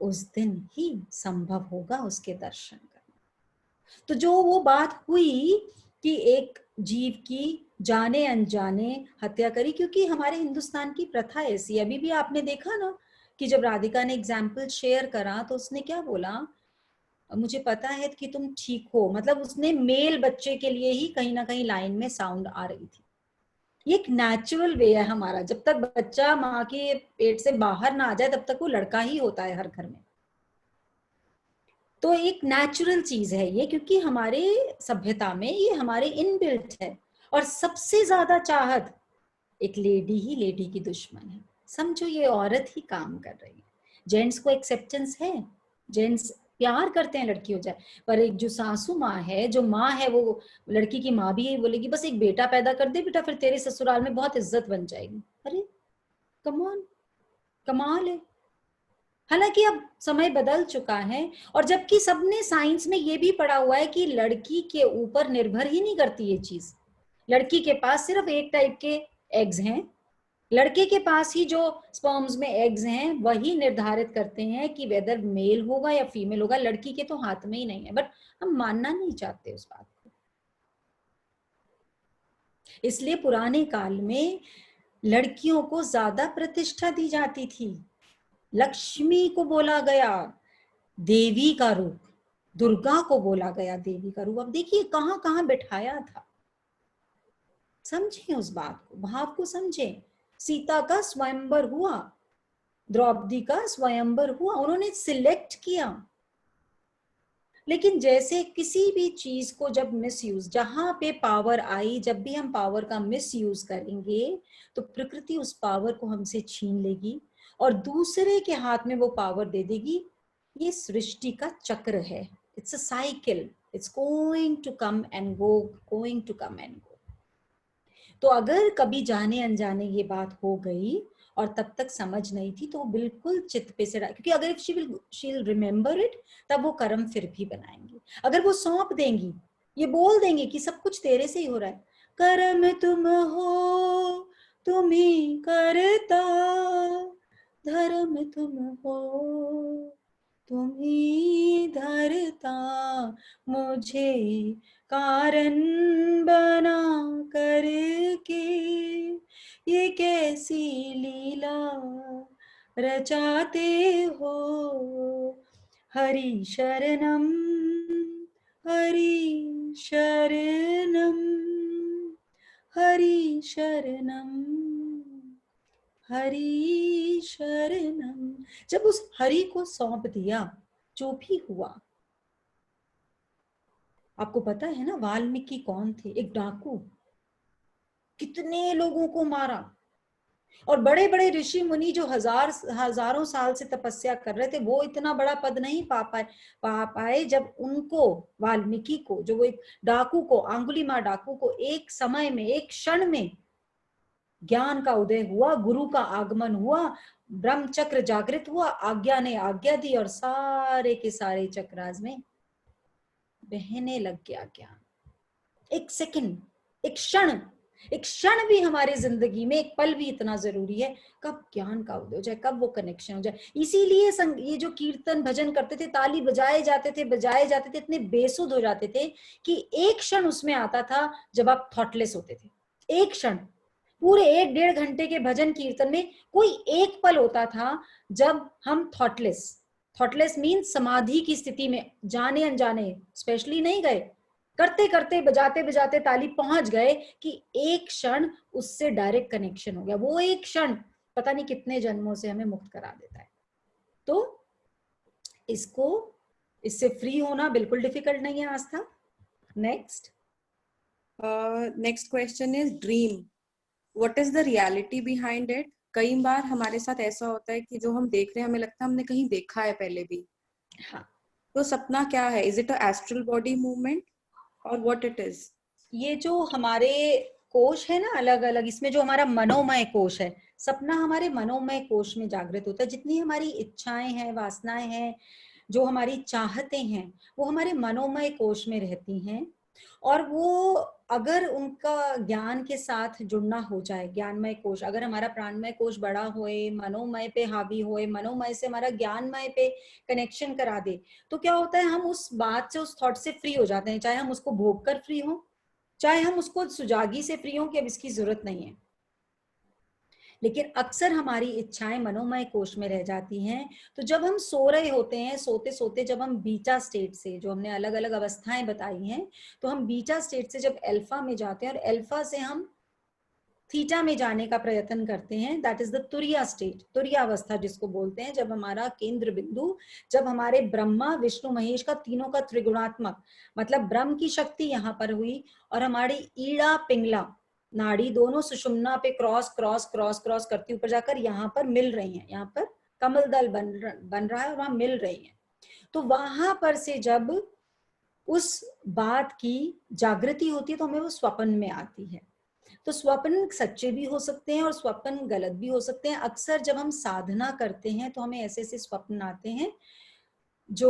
उस दिन ही संभव होगा उसके दर्शन करना। तो जो वो बात हुई कि एक जीव की जाने अनजाने हत्या करी, क्योंकि हमारे हिंदुस्तान की प्रथा ऐसी, अभी भी आपने देखा ना कि जब राधिका ने एग्जाम्पल शेयर करा तो उसने क्या बोला, मुझे पता है कि तुम ठीक हो, मतलब उसने मेल बच्चे के लिए ही कहीं ना कहीं लाइन में साउंड आ रही थी। ये एक नेचुरल वे है हमारा, जब तक बच्चा माँ के पेट से बाहर ना आ जाए तब तक वो लड़का ही होता है हर घर में। तो एक नेचुरल चीज है ये, क्योंकि हमारे सभ्यता में ये हमारे इनबिल्ट है। और सबसे ज्यादा चाहत एक लेडी ही लेडी की दुश्मन है। समझो ये औरत ही काम कर रही है, जेंट्स को एक्सेप्टेंस है, जेंट्स प्यार करते हैं लड़की हो जाए, पर एक जो सासू माँ है, जो माँ है, वो लड़की की माँ भी यही बोलेगी बस एक बेटा पैदा कर दे बेटा, फिर तेरे ससुराल में बहुत इज्जत बन जाएगी। अरे कमाल, कमाल है। हालांकि अब समय बदल चुका है, और जबकि सबने साइंस में ये भी पढ़ा हुआ है कि लड़की के ऊपर निर्भर ही नहीं करती ये चीज। लड़की के पास सिर्फ एक टाइप के एग्स हैं, लड़के के पास ही जो स्पर्म्स में एग्स हैं वही निर्धारित करते हैं कि वेदर मेल होगा या फीमेल होगा, लड़की के तो हाथ में ही नहीं है। बट हम मानना नहीं चाहते उस बात को। इसलिए पुराने काल में लड़कियों को ज्यादा प्रतिष्ठा दी जाती थी, लक्ष्मी को बोला गया देवी का रूप, दुर्गा को बोला गया देवी का रूप। अब देखिए कहां कहां बिठाया था। समझे उस बात को, भाव को समझे। सीता का स्वयंवर हुआ, द्रौपदी का स्वयंवर हुआ, उन्होंने सिलेक्ट किया। लेकिन जैसे किसी भी चीज को जब मिसयूज, जहां पे पावर आई, जब भी हम पावर का मिसयूज करेंगे तो प्रकृति उस पावर को हमसे छीन लेगी और दूसरे के हाथ में वो पावर दे देगी। ये सृष्टि का चक्र है, it's a cycle, it's going to come and go, going to come and go. तो अगर कभी जाने अनजाने ये बात हो गई और तब तक समझ नहीं थी तो वो बिल्कुल चित्त पे से क्योंकि अगर शी विल रिमेम्बर इट, तब वो कर्म फिर भी बनाएंगी। अगर वो सौंप देंगी, ये बोल देंगे कि सब कुछ तेरे से ही हो रहा है, कर्म तुम हो तुम ही करता, धर्म तुम हो तुम ही धरता, मुझे कारण बना करके ये कैसी लीला रचाते हो, हरि शरणम हरि शरणम हरि शरणम हरि शरणम। जब उस हरि को सौंप दिया, जो भी हुआ, आपको पता है ना वाल्मीकि कौन थे? एक डाकू, कितने लोगों को मारा, और बड़े बड़े ऋषि मुनि जो हजारों साल से तपस्या कर रहे थे, वो इतना बड़ा पद नहीं पा पाए जब उनको, वाल्मीकि को, जो वो एक डाकू को, अंगुलीमाल डाकू को एक समय में, एक क्षण में ज्ञान का उदय हुआ, गुरु का आगमन हुआ, ब्रह्म चक्र जागृत हुआ, आज्ञा ने आज्ञा दी और सारे के सारे चक्रास में बहने लग गया ज्ञान। एक सेकंड, एक क्षण, एक क्षण भी हमारे जिंदगी में, एक पल भी इतना जरूरी है, कब ज्ञान का उदय हो जाए, कब वो कनेक्शन हो जाए। इसीलिए ये जो कीर्तन भजन करते थे, ताली बजाए जाते थे, इतने बेसुध हो जाते थे कि एक क्षण उसमें आता था जब आप थॉटलेस होते थे। एक क्षण, पूरे 1-1.5 घंटे के भजन कीर्तन में कोई एक पल होता था जब हम थॉटलेस मीन्स समाधि की स्थिति में, जाने अनजाने स्पेशली नहीं गए, करते करते बजाते बजाते ताली पहुंच गए कि एक क्षण उससे डायरेक्ट कनेक्शन हो गया। वो एक क्षण पता नहीं कितने जन्मों से हमें मुक्त करा देता है। तो इससे फ्री होना बिल्कुल डिफिकल्ट नहीं है Aastha. Next question is dream, what is the reality behind it? कई बार हमारे साथ ऐसा होता है कि जो हम देख रहे हैं हमें लगता है हमने कहीं देखा है पहले भी। हाँ, तो सपना क्या है? Is it a astral body movement और व्हाट इट इज? ये जो हमारे कोश है ना अलग अलग, इसमें जो हमारा मनोमय कोश है, सपना हमारे मनोमय कोश में जागृत होता है। जितनी हमारी इच्छाएं हैं, वासनाएं हैं, जो हमारी चाहते हैं, वो हमारे मनोमय कोश में रहती हैं। और वो अगर उनका ज्ञान के साथ जुड़ना हो जाए, ज्ञानमय कोश, अगर हमारा प्राणमय कोश बड़ा होए, मनोमय पे हावी होए, मनोमय से हमारा ज्ञानमय पे कनेक्शन करा दे, तो क्या होता है, हम उस बात से, उस थॉट से फ्री हो जाते हैं। चाहे हम उसको भोग कर फ्री हो, चाहे हम उसको सुजागी से फ्री हो कि अब इसकी जरूरत नहीं है। लेकिन अक्सर हमारी इच्छाएं मनोमय कोश में रह जाती हैं। तो जब हम सो रहे होते हैं, सोते सोते जब हम बीटा स्टेट से, जो हमने अलग अलग अवस्थाएं बताई हैं, तो हम बीटा स्टेट से जब अल्फा में जाते हैं और अल्फा से हम थीटा में जाने का प्रयत्न करते हैं, दैट इज द तुरिया स्टेट, तुरिया अवस्था जिसको बोलते हैं, जब हमारा केंद्र बिंदु, जब हमारे ब्रह्मा विष्णु महेश का, तीनों का त्रिगुणात्मक, मतलब ब्रह्म की शक्ति यहाँ पर हुई और हमारी ईड़ा पिंगला नाड़ी दोनों सुषुम्ना पे क्रॉस क्रॉस क्रॉस क्रॉस करती ऊपर जाकर यहाँ पर मिल रही हैं, यहाँ पर कमल दल बन रहा है और वहां मिल रही हैं। तो वहां पर से जब उस बात की जागृति होती है तो हमें वो स्वप्न में आती है। तो स्वप्न सच्चे भी हो सकते हैं और स्वप्न गलत भी हो सकते हैं। अक्सर जब हम साधना करते हैं तो हमें ऐसे ऐसे स्वप्न आते हैं जो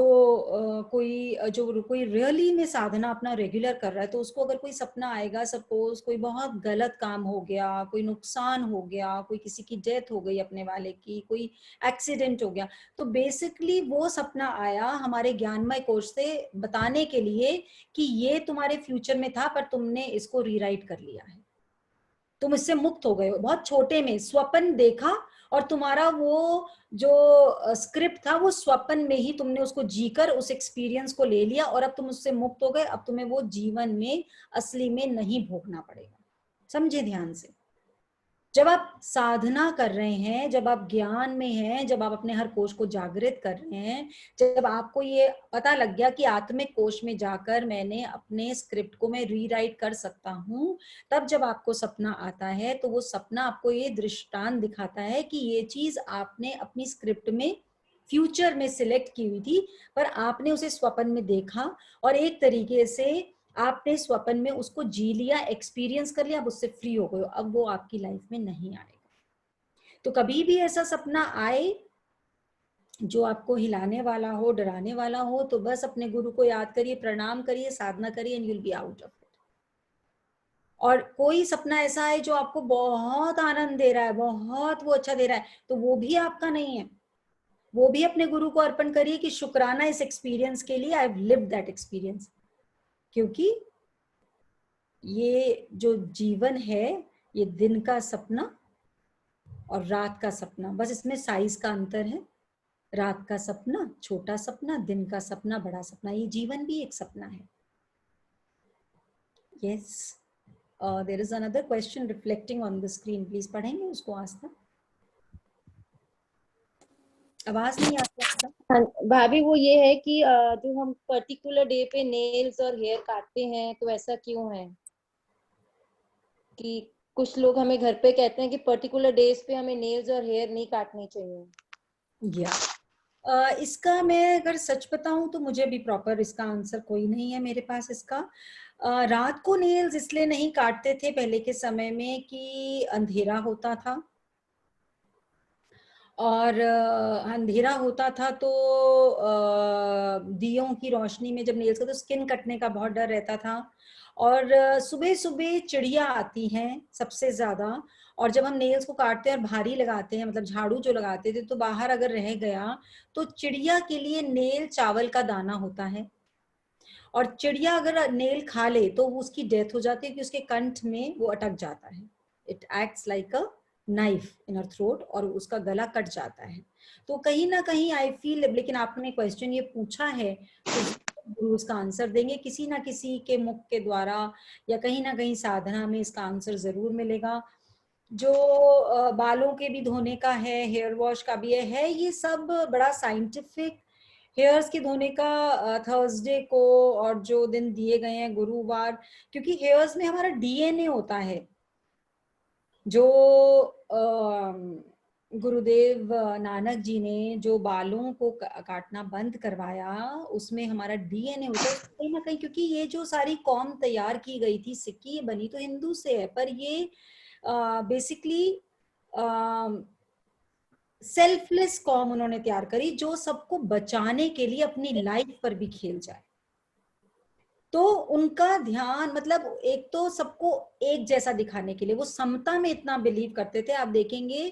कोई रियली में साधना अपना रेगुलर कर रहा है, तो उसको अगर कोई सपना आएगा, सपोज कोई बहुत गलत काम हो गया, कोई नुकसान हो गया, कोई किसी की डेथ हो गई अपने वाले की, कोई एक्सीडेंट हो गया, तो बेसिकली वो सपना आया हमारे ज्ञानमय कोश से बताने के लिए कि ये तुम्हारे फ्यूचर में था पर तुमने इसको रीराइट कर लिया है, तुम इससे मुक्त हो गए हो। बहुत छोटे में स्वप्न देखा और तुम्हारा वो जो स्क्रिप्ट था वो स्वप्न में ही तुमने उसको जीकर उस एक्सपीरियंस को ले लिया और अब तुम उससे मुक्त हो गए। अब तुम्हें वो जीवन में असली में नहीं भोगना पड़ेगा। समझे ध्यान से। जब आप साधना कर रहे हैं, जब आप ज्ञान में हैं, जब आप अपने हर कोश को जागृत कर रहे हैं, जब आपको ये पता लग गया कि आत्मिक कोश में जाकर मैंने अपने स्क्रिप्ट को मैं रीराइट कर सकता हूं, तब जब आपको सपना आता है तो वो सपना आपको ये दृष्टांत दिखाता है कि ये चीज आपने अपनी स्क्रिप्ट में फ्यूचर में सिलेक्ट की हुई थी पर आपने उसे स्वप्न में देखा और एक तरीके से आपने स्वप्न में उसको जी लिया, एक्सपीरियंस कर लिया, अब उससे फ्री हो गए हो, अब वो आपकी लाइफ में नहीं आएगा। तो कभी भी ऐसा सपना आए जो आपको हिलाने वाला हो, डराने वाला हो, तो बस अपने गुरु को याद करिए, प्रणाम करिए, साधना करिए, and you will be out of it. और कोई सपना ऐसा है जो आपको बहुत आनंद दे रहा है, बहुत वो अच्छा दे रहा है, तो वो भी आपका नहीं है, वो भी अपने गुरु को अर्पण करिए कि शुक्राना इस एक्सपीरियंस के लिए, I have lived that experience. क्योंकि ये जो जीवन है, ये दिन का सपना और रात का सपना, बस इसमें साइज का अंतर है। रात का सपना छोटा सपना, दिन का सपना बड़ा सपना, ये जीवन भी एक सपना है। Yes, there is another question reflecting on the screen, please पढ़ेंगे उसको आस्था? आवाज नहीं आ रही। हाँ, भाभी वो ये है कि जो हम पर्टिकुलर डे पे नेल्स और हेयर काटते हैं, तो ऐसा क्यों है कि कुछ लोग हमें घर पे कहते हैं कि पर्टिकुलर डेज पे हमें नेल्स और हेयर नहीं काटने चाहिए। इसका मैं अगर सच बताऊं तो मुझे भी प्रॉपर इसका आंसर कोई नहीं है मेरे पास इसका। रात को नेल्स इसलिए नहीं काटते थे पहले के समय में कि अंधेरा होता था, और अंधेरा होता था तो दियों की रोशनी में जब नेल्स का, तो स्किन कटने का बहुत डर रहता था। और सुबह सुबह चिड़िया आती हैं सबसे ज्यादा, और जब हम नेल्स को काटते हैं और भारी लगाते हैं, मतलब झाड़ू जो लगाते थे, तो बाहर अगर रह गया तो चिड़िया के लिए नेल चावल का दाना होता है, और चिड़िया अगर नेल खा ले तो उसकी डेथ हो जाती है, क्योंकि उसके कंठ में वो अटक जाता है। It acts like a knife in her throat, और उसका गला कट जाता है। तो कहीं ना कहीं आई फील, लेकिन आपने क्वेश्चन ये पूछा है तो गुरु उसका आंसर देंगे किसी ना किसी के मुख के द्वारा, या कहीं ना कहीं साधना में इसका आंसर जरूर मिलेगा। जो बालों के भी धोने का है, हेयर वॉश का भी है, ये सब बड़ा साइंटिफिक। हेयर्स के धोने का थर्सडे को, और जो दिन दिए गए हैं गुरुवार, क्योंकि हेयर्स में हमारा डीएनए होता है। जो गुरुदेव नानक जी ने जो बालों को काटना बंद करवाया, उसमें हमारा डीएनए होता है कहीं ना कहीं, क्योंकि ये जो सारी कौम तैयार की गई थी, सिक्की बनी तो हिंदू से है, पर ये बेसिकली सेल्फलेस कौम उन्होंने तैयार करी, जो सबको बचाने के लिए अपनी लाइफ पर भी खेल जाए। तो उनका ध्यान, मतलब एक तो सबको एक जैसा दिखाने के लिए, वो समता में इतना बिलीव करते थे। आप देखेंगे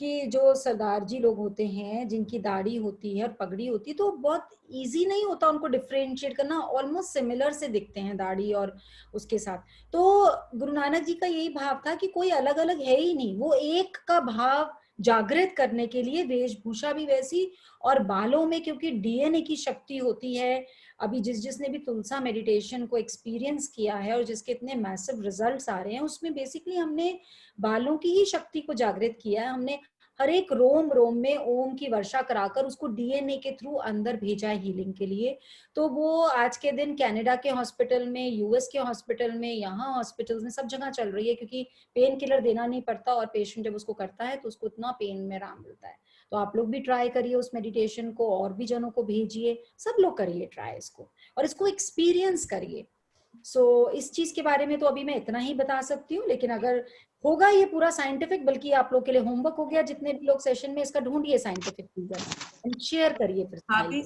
कि जो सरदार जी लोग होते हैं, जिनकी दाढ़ी होती है और पगड़ी होती है, तो बहुत इजी नहीं होता उनको डिफरेंशिएट करना, ऑलमोस्ट सिमिलर से दिखते हैं दाढ़ी और उसके साथ। तो गुरु नानक जी का यही भाव था कि कोई अलग अलग है ही नहीं, वो एक का भाव जागृत करने के लिए वेशभूषा भी वैसी, और बालों में क्योंकि डीएनए की शक्ति होती है। अभी जिसने भी तुलसा मेडिटेशन को एक्सपीरियंस किया है और जिसके इतने मैसिव रिजल्ट्स आ रहे हैं, उसमें बेसिकली हमने बालों की ही शक्ति को जागृत किया है। हमने हर एक रोम रोम में ओम की वर्षा कराकर उसको डीएनए के थ्रू अंदर भेजा है हीलिंग के लिए। तो वो आज के दिन कनाडा के हॉस्पिटल में, यूएस के हॉस्पिटल में, यहाँ हॉस्पिटल्स में सब जगह चल रही है, क्योंकि पेन किलर देना नहीं पड़ता, और पेशेंट जब उसको करता है तो उसको इतना पेन में आराम मिलता है। तो आप लोग भी ट्राई करिए उस मेडिटेशन को, और भी जनों को भेजिए, सब लोग करिए ट्राई इसको, और इसको एक्सपीरियंस करिए। इस चीज के बारे में तो अभी मैं इतना ही बता सकती हूँ, लेकिन अगर होगा ये पूरा साइंटिफिक, बल्कि आप लोग के लिए होमवर्क हो गया, जितने भी लोग सेशन में, इसका ढूंढिए साइंटिफिक रीजन एंड शेयर करिए फिर। अभी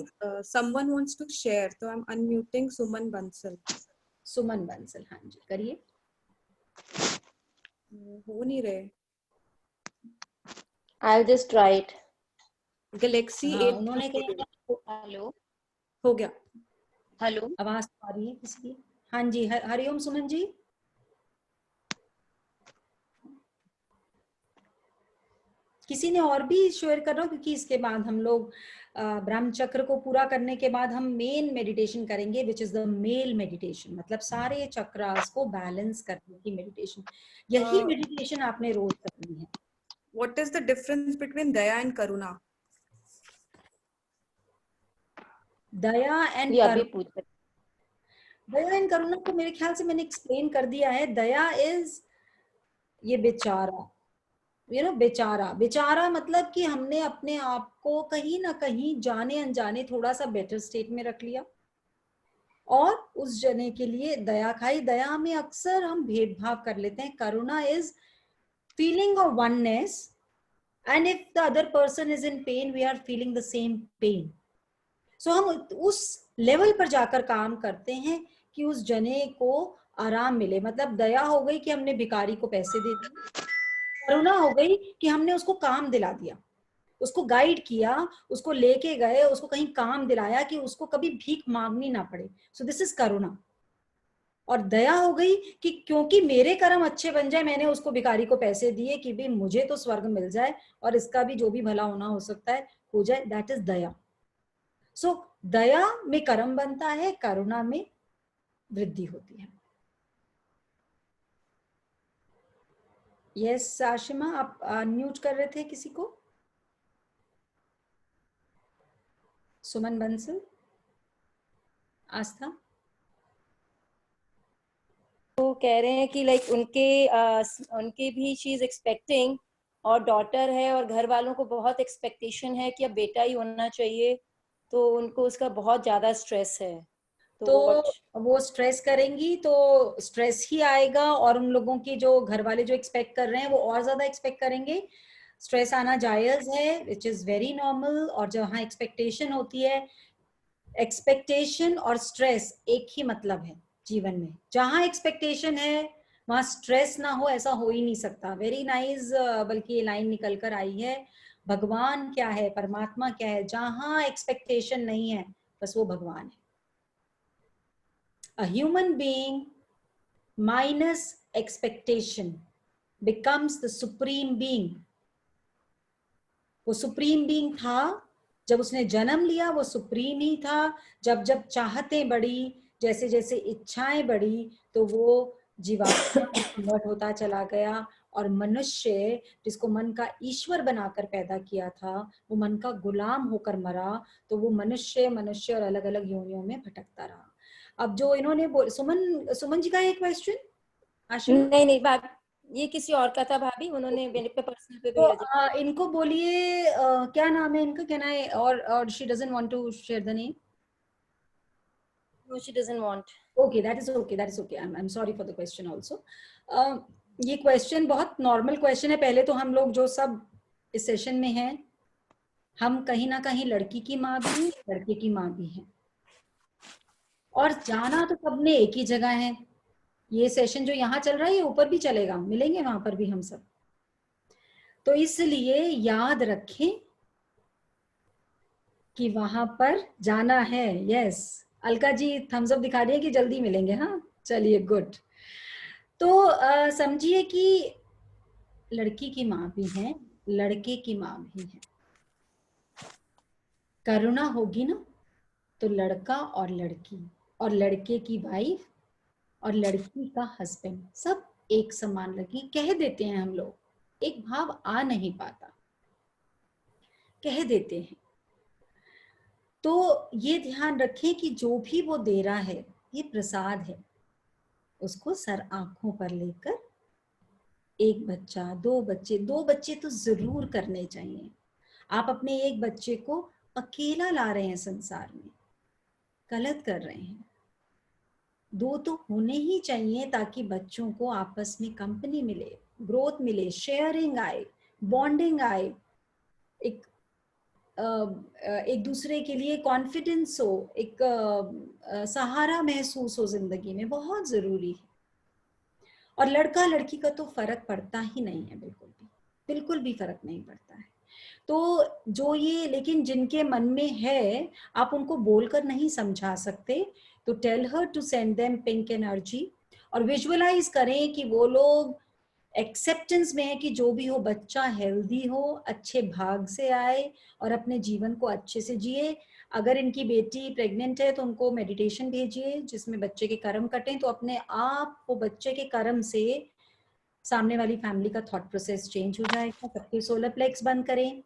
someone wants to share, तो I'm unmuting सुमन बंसल। सुमन बंसल, हाँ जी करिए। हो नहीं रहे। I'll just try it. Galaxy हाँ, 8 उन्होंने हेलो, हो गया। हेलो, आवाज आ रही है किसकी? हाँ जी, हरिओम सुमन जी। किसी ने और भी शेयर कर रहा हो, क्योंकि इसके बाद हम लोग ब्रह्म चक्र को पूरा करने के बाद हम मेन मेडिटेशन करेंगे, which is the male meditation, मतलब सारे चक्रास को बैलेंस करने की मेडिटेशन। यही मेडिटेशन आपने रोज करनी है। What is the difference between Daya and Karuna? Daya and ये अभी पूछ रहे। दया एंड करुणा को मेरे ख्याल से मैंने एक्सप्लेन कर दिया है। दया इज ये बेचारा, बेचारा, बेचारा मतलब कि हमने अपने आप को कहीं ना कहीं जाने अनजाने थोड़ा सा बेटर स्टेट में रख लिया, और उस जने के लिए दया खाई। दया में अक्सर हम भेदभाव कर लेते हैं। Karuna is feeling of oneness, and if the other person is in pain, we are feeling the same pain. So हम उस लेवल पर जाकर काम करते हैं कि उस जने को आराम मिले। मतलब दया हो गई कि हमने भिखारी को पैसे दे दिए, करुणा हो गई कि हमने उसको काम दिला दिया, उसको गाइड किया, उसको लेके गए, उसको कहीं काम दिलाया कि उसको कभी भीख मांगनी ना पड़े। सो दिस इज करुणा। और दया हो गई कि क्योंकि मेरे कर्म अच्छे बन जाए, मैंने उसको भिखारी को पैसे दिए कि भाई मुझे तो स्वर्ग मिल जाए और इसका भी जो भी भला होना हो सकता है हो जाए। दैट इज दया। सो दया में कर्म बनता है, करुणा में वृद्धि होती है। यस आशिमा, आप अनम्यूट कर रहे थे किसी को? सुमन बंसल, आस्था। तो कह रहे हैं कि लाइक उनके भी शी इज एक्सपेक्टिंग, और डॉटर है और घर वालों को बहुत एक्सपेक्टेशन है कि अब बेटा ही होना चाहिए, तो उनको उसका बहुत ज्यादा स्ट्रेस है। तो वो स्ट्रेस करेंगी तो स्ट्रेस ही आएगा, और उन लोगों की जो घर वाले जो एक्सपेक्ट कर रहे हैं वो और ज्यादा एक्सपेक्ट करेंगे। स्ट्रेस आना जायज है, विच इज वेरी नॉर्मल। और जहां एक्सपेक्टेशन होती है, एक्सपेक्टेशन और स्ट्रेस एक ही मतलब है जीवन में। जहां एक्सपेक्टेशन है वहां स्ट्रेस ना हो, ऐसा हो ही नहीं सकता। Very nice. बल्कि ये लाइन निकल कर आई है, भगवान क्या है, परमात्मा क्या है, जहां एक्सपेक्टेशन नहीं है बस वो भगवान है। A human being minus expectation becomes the supreme being. वो सुप्रीम बीइंग था जब उसने जन्म लिया, वो सुप्रीम ही था। जब जब चाहतें बढ़ी, जैसे जैसे इच्छाएं बढ़ी, तो वो जीवात्मा में कन्वर्ट होता चला गया। और मनुष्य जिसको मन का ईश्वर बनाकर पैदा किया था, वो मन का गुलाम होकर मरा। तो वो मनुष्य और अलग अलग योनियों में भटकता रहा। अब जो इन्होंने सुमन जी का एक क्वेश्चन, आशिमा? नहीं बात ये किसी और का था भाभी, उन्होंने मेरे पे पर्सनल पे तो भेजा। इनको बोलिए क्या नाम है इनका, कैन आई, और she doesn't want to share the name? No she doesn't want. Okay, that is okay. I am sorry for the question also. ये क्वेश्चन बहुत नॉर्मल क्वेश्चन है। पहले तो हम लोग जो सब इस सेशन में हैं, हम कहीं ना कहीं लड़की की माँ भी हैं, लड़के की माँ भी हैं, और जाना तो सबने एक ही जगह है। ये सेशन जो यहाँ चल रहा है ये ऊपर भी चलेगा, मिलेंगे वहां पर भी हम सब। तो इसलिए याद रखें कि वहां पर जाना है। Yes, Alka ji Thums up दिखा रही है कि जल्दी मिलेंगे। हाँ, चलिए, गुड। तो समझिए कि लड़की की माँ भी है, लड़के की माँ भी है। करुणा होगी ना तो लड़का और लड़की, और लड़के की वाइफ और लड़की का हस्बैंड सब एक समान लगी। कह देते हैं हम लोग, एक भाव आ नहीं पाता, कह देते हैं। तो ये ध्यान रखें कि जो भी वो दे रहा है ये प्रसाद है। उसको सर आंखों पर लेकर एक बच्चा, दो बच्चे तो जरूर करने चाहिए। आप अपने एक बच्चे को अकेला ला रहे हैं संसार में, गलत कर रहे हैं। दो तो होने ही चाहिए ताकि बच्चों को आपस में कंपनी मिले, ग्रोथ मिले, शेयरिंग आए, बॉन्डिंग आए, एक दूसरे के लिए कॉन्फिडेंस हो, एक सहारा महसूस हो जिंदगी में, बहुत जरूरी है। और लड़का लड़की का तो फर्क पड़ता ही नहीं है, बिल्कुल भी फर्क नहीं पड़ता है। तो जो ये, लेकिन जिनके मन में है आप उनको बोलकर नहीं समझा सकते, तो tell her to send them pink energy, और विजुअलाइज करें कि वो लोग एक्सेप्टेंस में है कि जो भी हो बच्चा हेल्दी हो, अच्छे भाग से आए और अपने जीवन को अच्छे से जिए। अगर इनकी बेटी प्रेग्नेंट है तो उनको मेडिटेशन भेजिए जिसमें बच्चे के कर्म कटें, तो अपने आप वो बच्चे के कर्म से सामने वाली फैमिली का थॉट प्रोसेस चेंज हो जाएगा। सबके सोलर प्लेक्स बंद करें।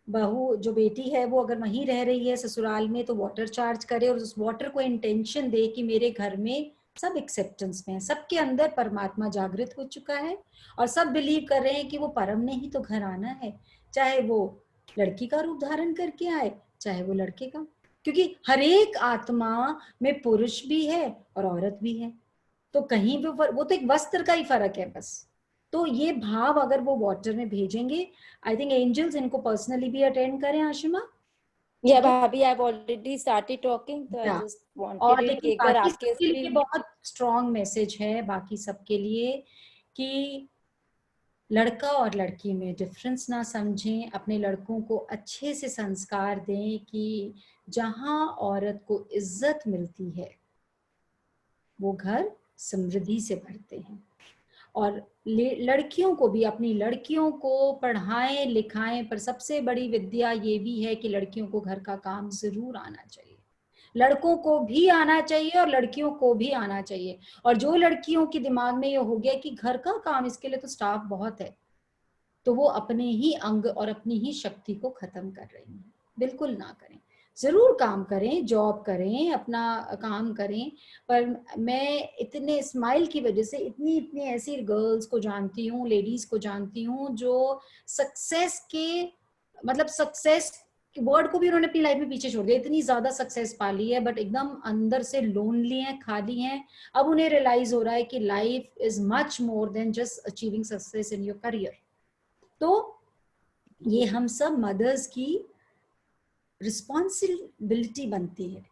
बहू जो बेटी है वो अगर वहीं रह रही है ससुराल में, तो वाटर चार्ज करे और उस वाटर को इंटेंशन दे कि मेरे घर में सब एक्सेप्टेंस में है, सबके अंदर परमात्मा जागृत हो चुका है और सब बिलीव कर रहे हैं कि वो परम ने ही तो घर आना है, चाहे वो लड़की का रूप धारण करके आए चाहे वो लड़के का। क्योंकि हर एक आत्मा में पुरुष भी है और औरत भी है, तो कहीं भी वो तो एक वस्त्र का ही फर्क है बस। तो ये भाव अगर वो वाटर में भेजेंगे, आई थिंक एंजल्स इनको पर्सनली भी अटेंड करें आशिमा। या भाभी, I have already started talking, तो आई जस्ट और वांटेड लेकिन कि अगर बाकी आपके सबके लिए बहुत स्ट्रॉन्ग मैसेज है बाकी सबके लिए कि लड़का और लड़की में डिफरेंस ना समझें, अपने लड़कों को अच्छे से संस्कार दें कि जहां औरत को इज्जत मिलती है वो घर समृद्धि से भरते हैं। और लड़कियों को भी, अपनी लड़कियों को पढ़ाएं लिखाएं, पर सबसे बड़ी विद्या ये भी है कि लड़कियों को घर का काम जरूर आना चाहिए। लड़कों को भी आना चाहिए और लड़कियों को भी आना चाहिए। और जो लड़कियों के दिमाग में ये हो गया कि घर का काम, इसके लिए तो स्टाफ बहुत है, तो वो अपने ही अंग और अपनी ही शक्ति को खत्म कर रही हैं। बिल्कुल ना करें, जरूर काम करें, जॉब करें, अपना काम करें। पर मैं इतने स्माइल की वजह से इतनी ऐसी गर्ल्स को जानती हूँ, लेडीज को जानती हूँ जो सक्सेस के, मतलब सक्सेस वर्ड को भी उन्होंने अपनी लाइफ में पीछे छोड़ दिया, इतनी ज्यादा सक्सेस पा ली है बट एकदम अंदर से लोनली हैं, खाली हैं। अब उन्हें रियलाइज हो रहा है कि life is much more than just achieving success in your career. तो ये हम सब मदर्स की रिस्पॉन्सिबिलिटी बनती है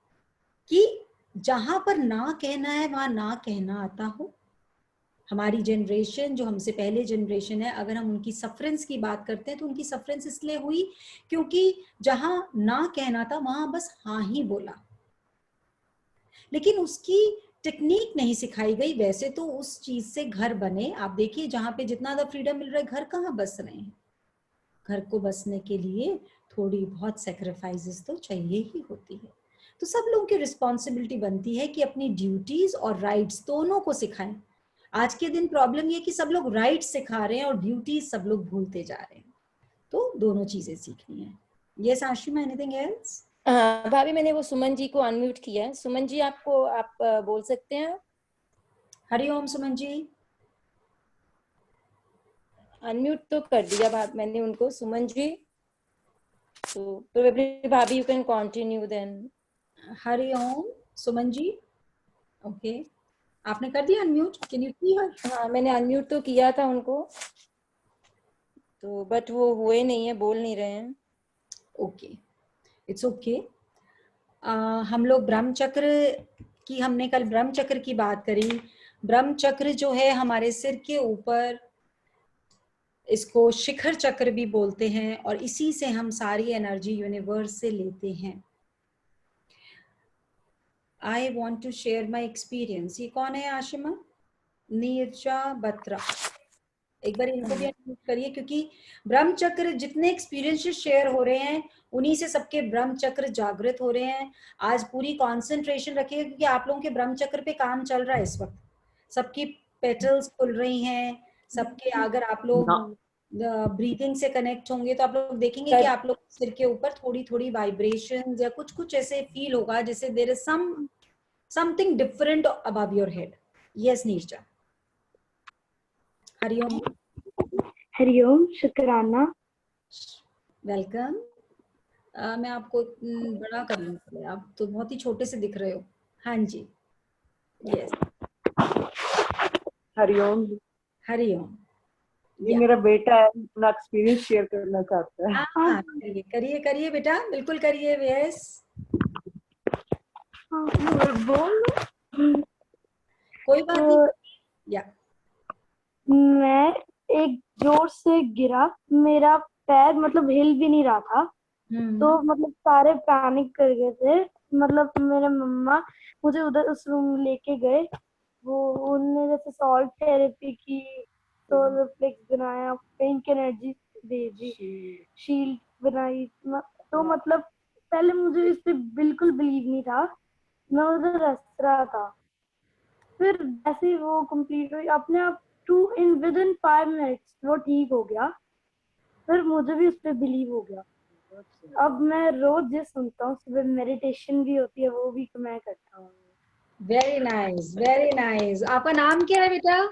कि जहां पर ना कहना है वहां ना कहना आता हो। हमारी जनरेशन, जो हमसे पहले जनरेशन है, अगर हम उनकी सफरेंस की बात करते हैं तो उनकी सफरेंस इसलिए हुई क्योंकि जहां ना कहना था वहां बस हाँ ही बोला, लेकिन उसकी टेक्निक नहीं सिखाई गई। वैसे तो उस चीज से घर बने, आप देखिए जहां पे जितना ज्यादा फ्रीडम मिल रहा है, घर कहाँ बस रहे हैं। घर को बसने के लिए थोड़ी बहुत सेक्रीफाइसेस तो चाहिए ही होती है। तो सब लोगों की रिस्पॉन्सिबिलिटी बनती है कि अपनी ड्यूटीज और राइट्स दोनों को सिखाएं। आज के दिन प्रॉब्लम ये कि सब लोग राइट्स सिखा रहे हैं और ड्यूटीज सब लोग भूलते जा रहे हैं, तो दोनों चीजें सीखनी है। Yes Ashima, anything else? हाँ भाभी, मैंने वो सुमन जी को अनम्यूट किया है। सुमन जी, आपको आप बोल सकते हैं। हरिओम सुमन जी। अनम्यूट तो कर दिया मैंने उनको, सुमन जी। तो प्रोबेबली भाभी you can continue then. Hariom Suman ji. Okay, आपने कर दिया unmute? Can you see her? हाँ, मैंने अनम्यूट तो किया था उनको, तो बट वो हुए नहीं है, बोल नहीं रहे हैं। Okay, it's okay. हम लोग ब्रह्म चक्र की, हमने कल ब्रह्म चक्र की बात करी। ब्रह्म चक्र जो है हमारे सिर के ऊपर, इसको शिखर चक्र भी बोलते हैं, और इसी से हम सारी एनर्जी यूनिवर्स से लेते हैं। I want to share my experience. ये कौन है आशिमा? नीरजा बत्रा। एक बार इनको भी अनम्यूट करिए, क्योंकि ब्रह्म चक्र जितने एक्सपीरियंसेस शेयर हो रहे हैं उन्हीं से सबके ब्रह्म चक्र जागृत हो रहे हैं। आज पूरी कंसंट्रेशन रखिए, क्योंकि आप लोगों के ब्रह्म चक्र पे काम चल रहा है इस वक्त। सबकी पेटल्स खुल रही हैं, सबके, अगर आप लोग ब्रीथिंग से कनेक्ट होंगे तो आप लोग देखेंगे कि आप लोग सिर के ऊपर थोड़ी थोड़ी वाइब्रेशन या कुछ कुछ ऐसे फील होगा जैसे there is something different above your head. Yes Neerja. Hariom. Hariom, शुक्राना। वेलकम। मैं आपको बड़ा कर लूंगी, आप तो बहुत ही छोटे से दिख रहे हो। हाँ जी, यस। हरिओम। हरिओम। ये मेरा बेटा है, अपना एक्सपीरियंस शेयर करना चाहता है। हाँ, करिए करिए करिए बेटा, बिल्कुल करिए। यस, बोल। कोई बात नहीं। या मैं एक जोर से गिरा, मेरा पैर मतलब हिल भी नहीं रहा था। तो मतलब सारे पैनिक कर गए थे। मतलब मेरे मम्मा मुझे उधर उस रूम लेके गए। वो उन्होंने जैसे सॉल्ट थेरेपी की, सोलर फ्लेक्स बनाया, पिंक एनर्जी दे दी, शील्ड बनाई। तो मतलब पहले मुझे इस पे बिल्कुल बिलीव नहीं था, मैं उधर हंस रहा था। फिर जैसे ही वो कंप्लीट हुई, अपने आप विद इन 5 मिनट्स वो ठीक हो गया। फिर मुझे भी उस पर बिलीव हो गया। अब मैं रोज ये सुनता हूँ, सुबह मेडिटेशन भी होती है, वो भी मैं करता हूँ। Very nice, very nice. आपका नाम क्या है बेटा?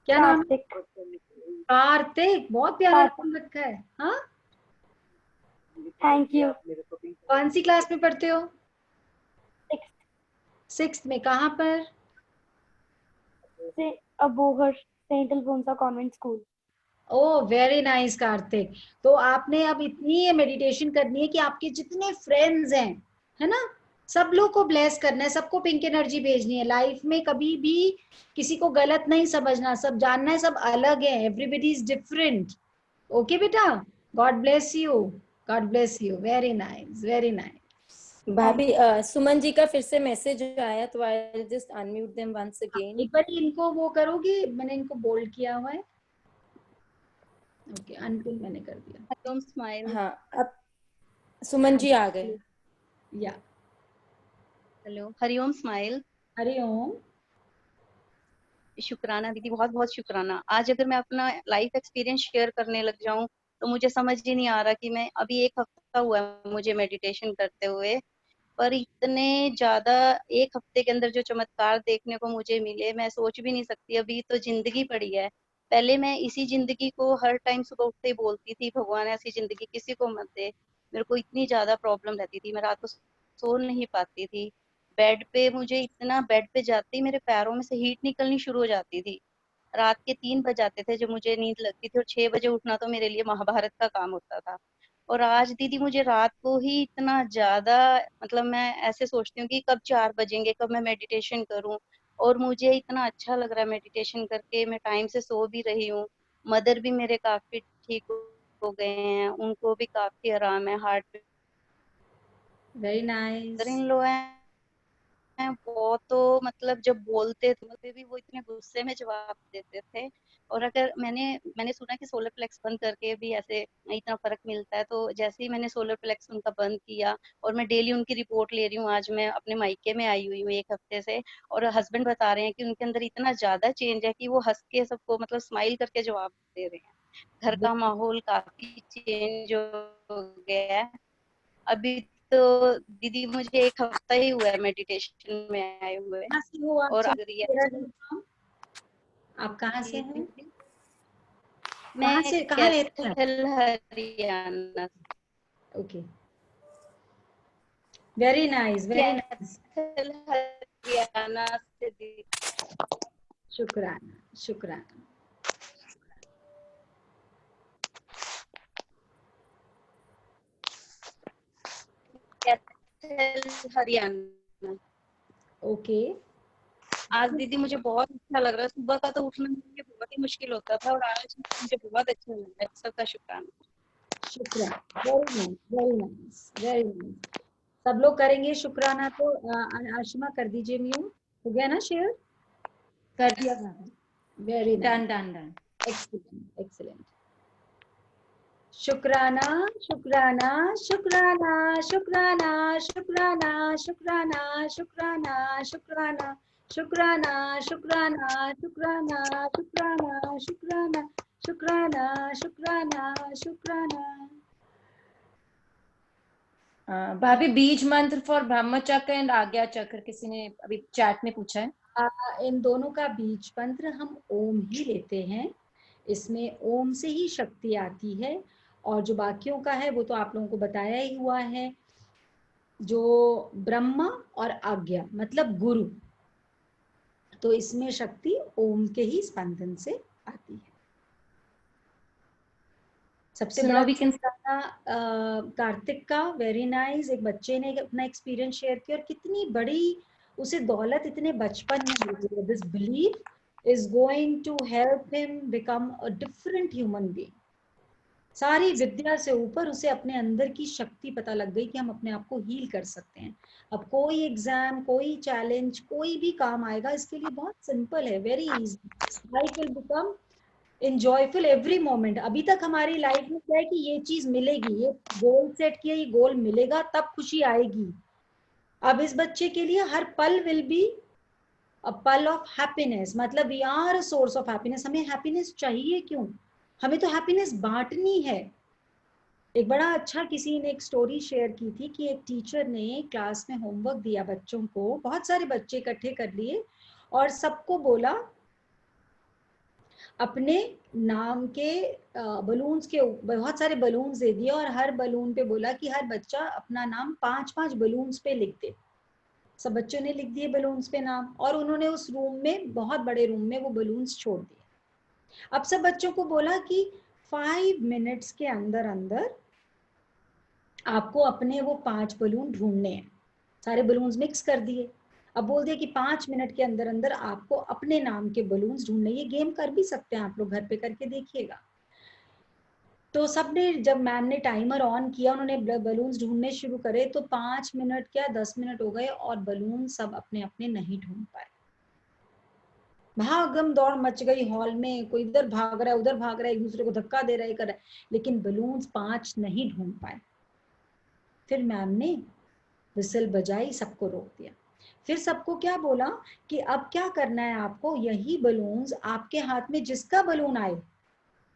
क्या नाम? कार्तिक। बहुत प्यारा नाम रखा है। हाँ, थैंक यू। कौन सी क्लास में पढ़ते हो? 6th 6th में। कहाँ पर? से Abohar Saint Alphonsa convent school. ओ वेरी नाइस कार्तिक। तो आपने अब इतनी मेडिटेशन करनी है कि आपके जितने फ्रेंड्स हैं, है ना, सब लोग को ब्लेस करना है, सबको पिंक एनर्जी भेजनी है। लाइफ में कभी भी किसी को गलत नहीं समझना, सब जानना है सब अलग है, एवरीबडी इज डिफरेंट। ओके बेटा, God bless you, God bless you. Very nice, very nice. भाभी सुमन जी का फिर से मैसेज आया, तो I just unmute them once again. एक बार इनको वो करोगे, मैंने इनको बोल्ड किया हुआ है। ओके, अनपिन मैंने कर दिया। हरिओम स्माइल। हाँ, अब सुमन जी आ गए। या हेलो, हरिओम स्माइल। हरिओम। शुक्राना दीदी, बहुत बहुत शुक्राना। आज अगर मैं अपना लाइफ एक्सपीरियंस शेयर करने लग जाऊं तो मुझे समझ ही नहीं आ रहा कि मैं अभी 1 हफ्ता हुआ है मुझे मेडिटेशन करते हुए, पर इतने ज्यादा 1 हफ्ते के अंदर जो चमत्कार देखने को मुझे मिले मैं सोच भी नहीं सकती। अभी तो जिंदगी पड़ी है। पहले मैं इसी जिंदगी को हर टाइम सुबह उठते ही बोलती थी, भगवान ऐसी जिंदगी किसी को मत दे। मेरे को इतनी ज्यादा प्रॉब्लम रहती थी, मैं रात को सो नहीं पाती थी। बेड पे मुझे इतना, बेड पे जाते ही मेरे पैरों में से हीट निकलनी शुरू हो जाती थी। रात के 3 बज जाते थे जब मुझे नींद लगती थी, और 6 बजे उठना तो मेरे लिए महाभारत का काम होता था। और आज दीदी मुझे रात को ही इतना ज्यादा, मतलब मैं ऐसे सोचती हूँ कि कब 4 बजेंगे, कब मैं मेडिटेशन करूं। और मुझे इतना अच्छा लग रहा है मेडिटेशन करके, मैं टाइम से सो भी रही हूँ। मदर भी मेरे काफी ठीक हो गए हैं, उनको भी काफी आराम है। Heart very nice. इन लो है वो तो मतलब जब बोलते थे भी वो इतने गुस्से में जवाब देते थे। और अगर मैंने सुना कि सोलर प्लेक्स बंद करके भी ऐसे इतना फर्क मिलता है, तो जैसे ही मैंने सोलर प्लेक्स उनका बंद किया और मैं डेली उनकी रिपोर्ट ले रही हूँ। आज मैं अपने मायके में आई हुई हूँ 1 हफ्ते से, और हस्बैंड बता रहे हैं कि उनके अंदर इतना ज्यादा चेंज है कि वो हंस के सबको, मतलब स्माइल करके जवाब दे रहे हैं। घर का माहौल काफी चेंज हो गया है। अभी तो दीदी मुझे 1 हफ्ता ही हुआ है मेडिटेशन में आए हुए। कहाँ से हो आप? और सर, अगर ये आप कहाँ से हैं? मैं कहाँ रहते हैं? Kaithal Haryana. Okay, very nice, very nice. Kaithal Haryana से दीदी। शुक्राना, शुक्राना। कैथल हरियाणा। ओके। आज दीदी मुझे बहुत अच्छा लग रहा है। सुबह का तो उठना मुझे बहुत ही मुश्किल होता था, और आज मुझे बहुत अच्छा लग रहा है। सबका शुक्राना। शुक्राना, very nice, very nice, very nice. सब लोग करेंगे शुक्राना। तो आशिमा कर दीजिए म्यूट। हो गया ना शेयर? कर दिया भाभी। Very nice, done done done. Excellent, excellent. शुक्राना, शुक्राना, शुक्राना, शुक्राना, शुक्राना, शुक्राना, शुक्राना, शुक्राना, शुक्राना, शुक्राना, शुक्राना, शुक्राना, शुक्राना, शुक्राना, शुक्राना, शुक्राना। भाभी बीज मंत्र फॉर ब्रह्म चक्र एंड आज्ञा चक्र किसी ने अभी चैट में पूछा है। इन दोनों का बीज मंत्र हम ओम ही लेते हैं। इसमें ओम से ही शक्ति आती है, और जो बाकियों का है वो तो आप लोगों को बताया ही हुआ है। जो ब्रह्मा और आज्ञा मतलब गुरु, तो इसमें शक्ति ओम के ही स्पंदन से आती है। सबसे बड़ा गाना कार्तिक का, वेरी नाइस। एक बच्चे ने अपना एक्सपीरियंस शेयर किया, और कितनी बड़ी उसे दौलत इतने बचपन में मिली है। This belief is going to help him become a different human being. सारी विद्या से ऊपर उसे अपने अंदर की शक्ति पता लग गई कि हम अपने आप को हील कर सकते हैं। अब कोई एग्जाम, कोई चैलेंज, कोई भी काम आएगा, इसके लिए बहुत सिंपल है, very easy. Life will become enjoyful every moment। अभी तक हमारी लाइफ में क्या है कि ये चीज मिलेगी, ये गोल सेट किया, ये गोल मिलेगा तब खुशी आएगी। अब इस बच्चे के लिए हर पल विल बी अ पल ऑफ हैप्पीनेस, मतलब we are a source of happiness. हमें हैप्पीनेस चाहिए क्यों? हमें तो हैप्पीनेस बांटनी है। एक बड़ा अच्छा किसी ने एक स्टोरी शेयर की थी कि एक टीचर ने क्लास में होमवर्क दिया बच्चों को, बहुत सारे बच्चे इकट्ठे कर लिए और सबको बोला अपने नाम के बलून्स के बहुत सारे बलून्स दे दिए और हर बलून पे बोला कि हर बच्चा अपना नाम 5-5 बलून्स पे लिख दे। सब बच्चों ने लिख दिए बलून्स पे नाम और उन्होंने उस रूम में, बहुत बड़े रूम में, वो बलून्स छोड़ दिए। अब सब बच्चों को बोला कि 5 मिनट्स के अंदर अंदर आपको अपने वो 5 बलून ढूंढने हैं। सारे बलून्स मिक्स कर दिए। अब बोल दिया कि 5 मिनट के अंदर अंदर आपको अपने नाम के बलून्स ढूंढने। ये गेम कर भी सकते हैं आप लोग, घर पे करके देखिएगा। तो सबने, जब मैम ने टाइमर ऑन किया, उन्होंने बलून्स ढूंढने शुरू करे तो 5 मिनट क्या 10 मिनट हो गए और बलून सब अपने अपने नहीं ढूंढ पाए। भागम दौड़ मच गई हॉल में, कोई इधर भाग रहा है, उधर भाग रहा है, एक दूसरे को धक्का दे रहा है, कर रहा है, लेकिन बलून्स 5 नहीं ढूंढ पाए। फिर मैम ने विसल बजाई, सबको रोक दिया। फिर सबको क्या बोला कि अब क्या करना है आपको, यही बलून्स आपके हाथ में जिसका बलून आए,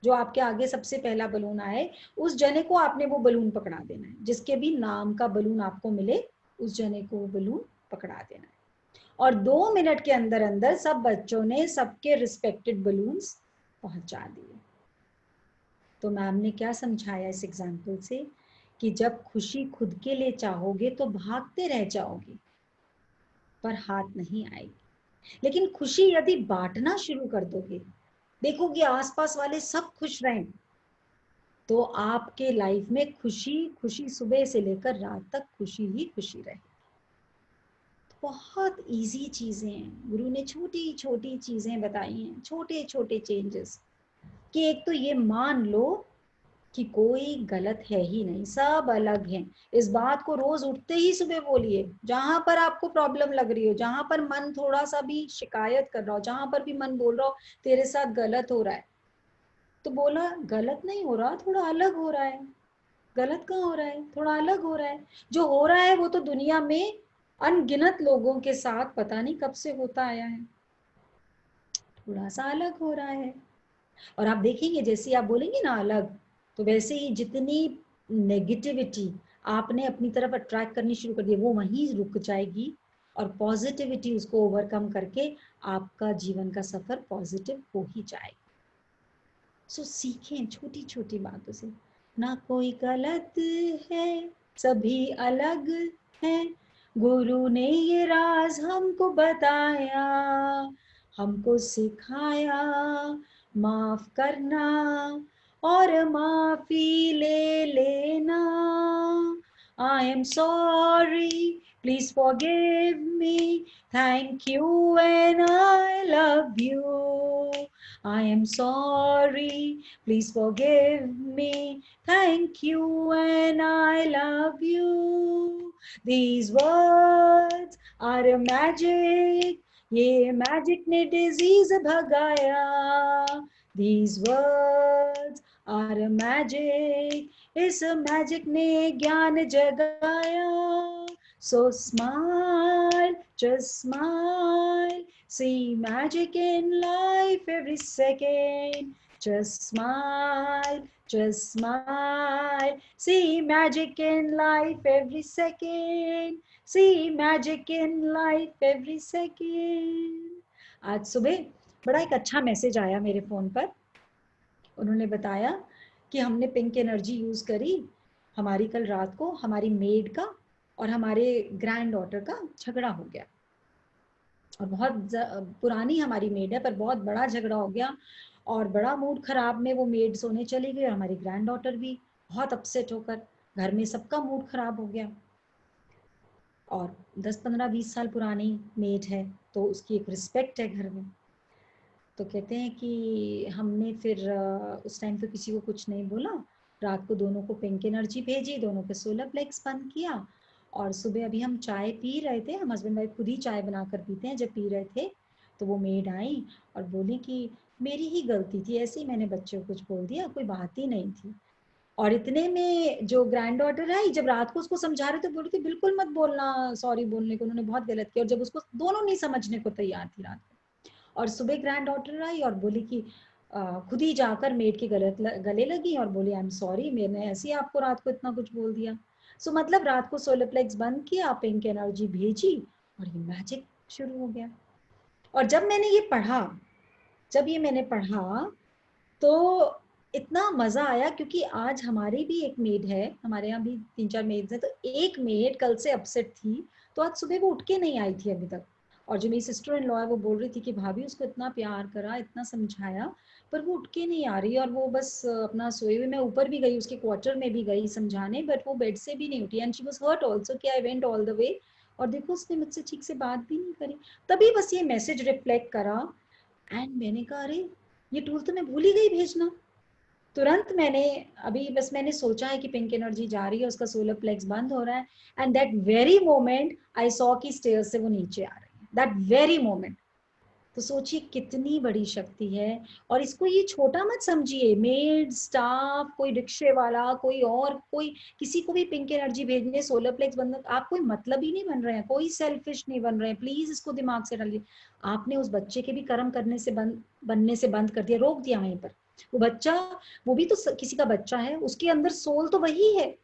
जो आपके आगे सबसे पहला बलून आए, उस जने को आपने वो बलून पकड़ा देना है। जिसके भी नाम का बलून आपको मिले उस जने को वो बलून पकड़ा देना है। और 2 मिनट के अंदर अंदर सब बच्चों ने सबके रिस्पेक्टेड बलून्स पहुंचा दिए। तो मैम ने क्या समझाया इस एग्जाम्पल से कि जब खुशी खुद के लिए चाहोगे तो भागते रह जाओगे पर हाथ नहीं आएगी। लेकिन खुशी यदि बांटना शुरू कर दोगे, देखोगे आसपास वाले सब खुश रहें, तो आपके लाइफ में खुशी खुशी सुबह से लेकर रात तक खुशी ही खुशी रहे। तो बहुत इजी चीजें हैं, गुरु ने छोटी छोटी चीजें बताई हैं, छोटे छोटे चेंजेस, कि एक तो ये मान लो कि कोई गलत है ही नहीं, सब अलग हैं। इस बात को रोज उठते ही सुबह बोलिए। जहां पर आपको प्रॉब्लम लग रही हो, जहां पर मन थोड़ा सा भी शिकायत कर रहा हो, जहां पर भी मन बोल रहा हो तेरे साथ गलत हो रहा है, तो बोला गलत नहीं हो रहा, थोड़ा अलग हो रहा है। गलत कहाँ हो रहा है, थोड़ा अलग हो रहा है। जो हो रहा है वो तो दुनिया में अनगिनत लोगों के साथ पता नहीं कब से होता आया है, थोड़ा सा अलग हो रहा है। और आप देखेंगे जैसे आप बोलेंगे ना अलग, तो वैसे ही जितनी नेगेटिविटी आपने अपनी तरफ अट्रैक्ट करनी शुरू कर दी, वो वहीं रुक जाएगी और पॉजिटिविटी उसको ओवरकम करके आपका जीवन का सफर पॉजिटिव हो ही जाएगा। सो सीखें छोटी छोटी बातों से। ना कोई गलत है, सभी अलग है, गुरु ने ये राज हमको बताया, हमको सिखाया माफ करना और माफी ले लेना। I am sorry, please forgive me, thank you and I love you. I am sorry, please forgive me, thank you and I love you. These words are a magic, ये मैजिक ने डिजीज भगाया। These words are a magic, इस magic ने ज्ञान जगाया। So smile, just smile, see magic in life every second. Just smile, just smile, see magic in life every second. See magic in life every second. आज सुबह बड़ा एक अच्छा message आया मेरे फोन पर। उन्होंने बताया कि हमने पिंक एनर्जी यूज करी, हमारी कल रात को हमारी मेड का और हमारे ग्रैंड डॉटर का झगड़ा हो गया। और बहुत पुरानी हमारी मेड है, पर बहुत बड़ा झगड़ा हो गया और बड़ा मूड खराब में वो मेड सोने चली गई और हमारी ग्रैंड डॉटर भी बहुत अपसेट होकर, घर में सबका मूड खराब हो गया। और 10-15-20 साल पुरानी मेड है तो उसकी एक रिस्पेक्ट है घर में। तो कहते हैं कि हमने फिर उस टाइम तो किसी को कुछ नहीं बोला, रात को दोनों को पिंक एनर्जी भेजी, दोनों के सोलर प्लेक्स बंद किया। और सुबह अभी हम चाय पी रहे थे, हम हस्बैंड वाइफ खुद ही चाय बनाकर पीते हैं, जब पी रहे थे तो वो मेड आई और बोली कि मेरी ही गलती थी, ऐसे ही मैंने बच्चे को कुछ बोल दिया, कोई बात ही नहीं थी। और इतने में जो ग्रैंड डॉटर आई, जब रात को उसको समझा रहे थे, बोल रही थी बिल्कुल मत बोलना, सॉरी बोलने को, उन्होंने बहुत गलत किया। और जब उसको दोनों नहीं समझने को तैयार थी रात को, और सुबह ग्रैंड डॉटर आई और बोली कि खुद ही जाकर मेड के गले लगी और बोली आई एम सॉरी, मैंने ऐसे ही आपको रात को इतना कुछ बोल दिया। सो मतलब रात को सोलर प्लेक्स बंद किया, पिंक एनर्जी भेजी और ये मैजिक शुरू हो गया। और जब मैंने ये पढ़ा तो इतना मजा आया, क्योंकि आज हमारी भी एक मेड है, हमारे यहाँ भी 3-4 मेड्स हैं, तो एक मेड कल से अपसेट थी, तो आज सुबह वो उठ के नहीं आई थी अभी तक। और जो मेरी सिस्टर इन लॉ है वो बोल रही थी कि भाभी उसको इतना प्यार करा, इतना समझाया, पर वो उठ के नहीं आ रही, और वो बस अपना सोए हुए। मैं ऊपर भी गई, उसके क्वार्टर में भी गई समझाने, बट वो बेड से भी नहीं उठी, and she was hurt also कि I went all the way, और देखो उसने मुझसे ठीक से बात भी नहीं करी। तभी बस ये मैसेज रिफ्लेक्ट करा, एंड मैंने कहा अरे ये टूल तो मैं भूल ही गई भेजना। तुरंत मैंने अभी बस मैंने सोचा है कि पिंक एनर्जी जा रही है, उसका सोलर प्लेक्स बंद हो रहा है, and that very moment I saw कि स्टेयर से वो नीचे आ रही है, दैट वेरी मोमेंट। तो सोचिए कितनी बड़ी शक्ति है। और इसको ये छोटा मत समझिए, मेड, स्टाफ, कोई रिक्शे वाला, कोई और, कोई किसी को भी पिंक एनर्जी भेजने, सोलर प्लेक्स बंद, आप कोई मतलब ही नहीं बन रहे हैं, कोई सेल्फिश नहीं बन रहे हैं। प्लीज इसको दिमाग से डालिए। आपने उस बच्चे के भी कर्म करने से बनने से बंद कर दिया, रोक दिया वहीं पर। वो बच्चा, वो भी तो किसी का बच्चा है, उसके अंदर सोल तो वही है।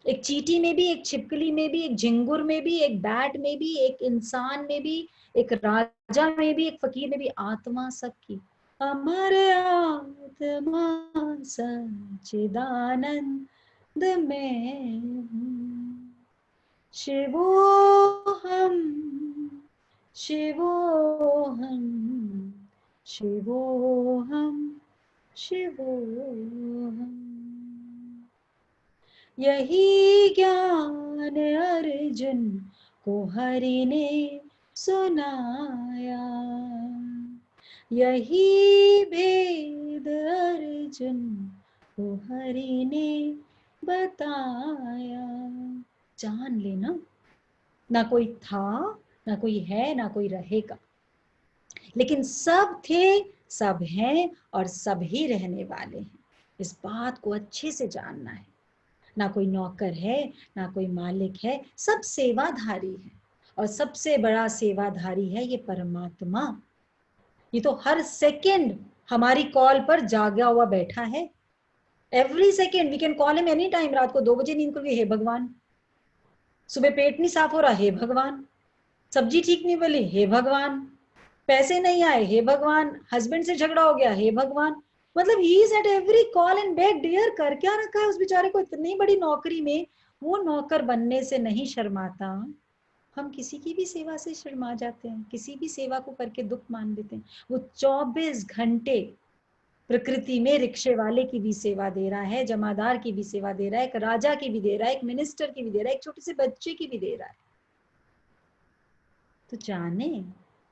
एक चींटी में भी, एक छिपकली में भी, एक झिंगुर में भी, एक बैट में भी, एक इंसान में भी, एक राजा में भी, एक फकीर में भी, आत्मा सबकी। अमर आत्मा सच्चिदानंद में हूँ, शिवोहम शिवोहम शिवोहम शिवोहम। यही ज्ञान अर्जुन को हरि ने सुनाया, यही भेद अर्जुन को हरि ने बताया। जान लेना, ना कोई था, ना कोई है, ना कोई रहेगा, लेकिन सब थे, सब हैं, और सब ही रहने वाले हैं। इस बात को अच्छे से जानना है। ना कोई नौकर है, ना कोई मालिक है, सब सेवाधारी है, और सबसे बड़ा सेवाधारी है ये परमात्मा। ये तो हर सेकंड हमारी कॉल पर जागा हुआ बैठा है। Every second we can call him any time. रात को 2 बजे नींद खुल गई, हे भगवान। सुबह पेट नहीं साफ हो रहा, हे भगवान। सब्जी ठीक नहीं बनी, हे भगवान। पैसे नहीं आए, हे भगवान। हस्बैंड से झगड़ा हो गया, हे भगवान। मतलब he is at every call and beg. Dear, कर क्या रखा है उस बेचारे को इतनी बड़ी नौकरी में। वो नौकर बनने से नहीं शर्माता। हम किसी की भी सेवा से शर्मा जाते हैं, किसी भी सेवा को करके दुख मान लेते हैं। वो 24 घंटे प्रकृति में रिक्शे वाले की भी सेवा दे रहा है, जमादार की भी सेवा दे रहा है, एक राजा की भी दे रहा है, एक मिनिस्टर की भी दे रहा है, एक छोटे से बच्चे की भी दे रहा है। तो जाने,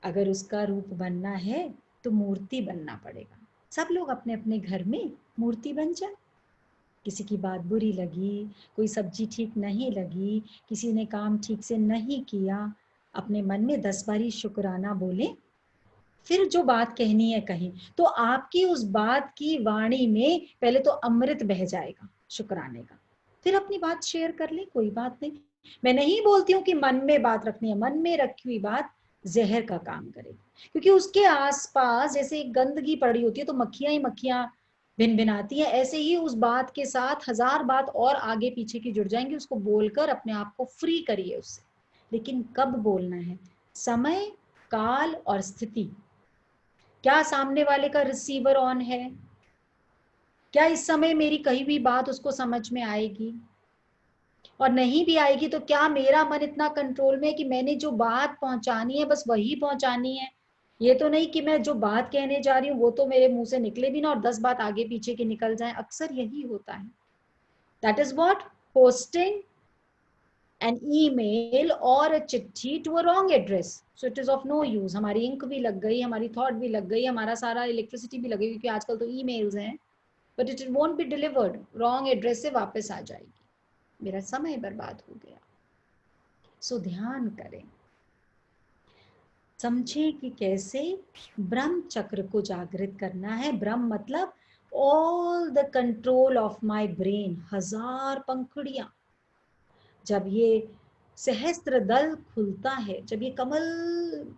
अगर उसका रूप बनना है तो मूर्ति बनना पड़ेगा। सब लोग अपने अपने घर में मूर्ति बन जाए। किसी की बात बुरी लगी, कोई सब्जी ठीक नहीं लगी, किसी ने काम ठीक से नहीं किया, अपने मन में 10 बारी शुक्राना बोले, फिर जो बात कहनी है कहीं, तो आपकी उस बात की वाणी में पहले तो अमृत बह जाएगा शुक्राने का। फिर अपनी बात शेयर कर ले, कोई बात नहीं। मैं नहीं बोलती हूँ कि मन में बात रखनी है, मन में रखी हुई बात जहर का काम करेगी, क्योंकि उसके आसपास जैसे एक गंदगी पड़ी होती है तो मक्खियां ही मक्खियां भिन भिनाती है, ऐसे ही उस बात के साथ 1000 बात और आगे पीछे की जुड़ जाएंगी। उसको बोलकर अपने आप को फ्री करिए उससे। लेकिन कब बोलना है? समय, काल और स्थिति। क्या सामने वाले का रिसीवर ऑन है? क्या इस समय मेरी कही हुई बात उसको समझ में आएगी? और नहीं भी आएगी तो क्या मेरा मन इतना कंट्रोल में है कि मैंने जो बात पहुंचानी है बस वही पहुंचानी है? ये तो नहीं कि मैं जो बात कहने जा रही हूँ वो तो मेरे मुंह से निकले भी ना और 10 बात आगे पीछे की निकल जाए। अक्सर यही होता है। That is what posting an email or a चिट्ठी to a wrong address, so it is of no use। हमारी इंक भी लग गई, हमारी थॉट भी लग गई, हमारा सारा इलेक्ट्रिसिटी भी लग गई, क्योंकि आजकल तो ईमेल्स हैं, but it won't be delivered, wrong address से वापस आ जाएगी, मेरा समय बर्बाद हो गया। सो ध्यान करें, समझें कि कैसे ब्रह्म चक्र को जागृत करना है। ब्रह्म मतलब all the control of my brain, 1000 पंखुड़ियां। जब ये सहस्त्र दल खुलता है, जब ये कमल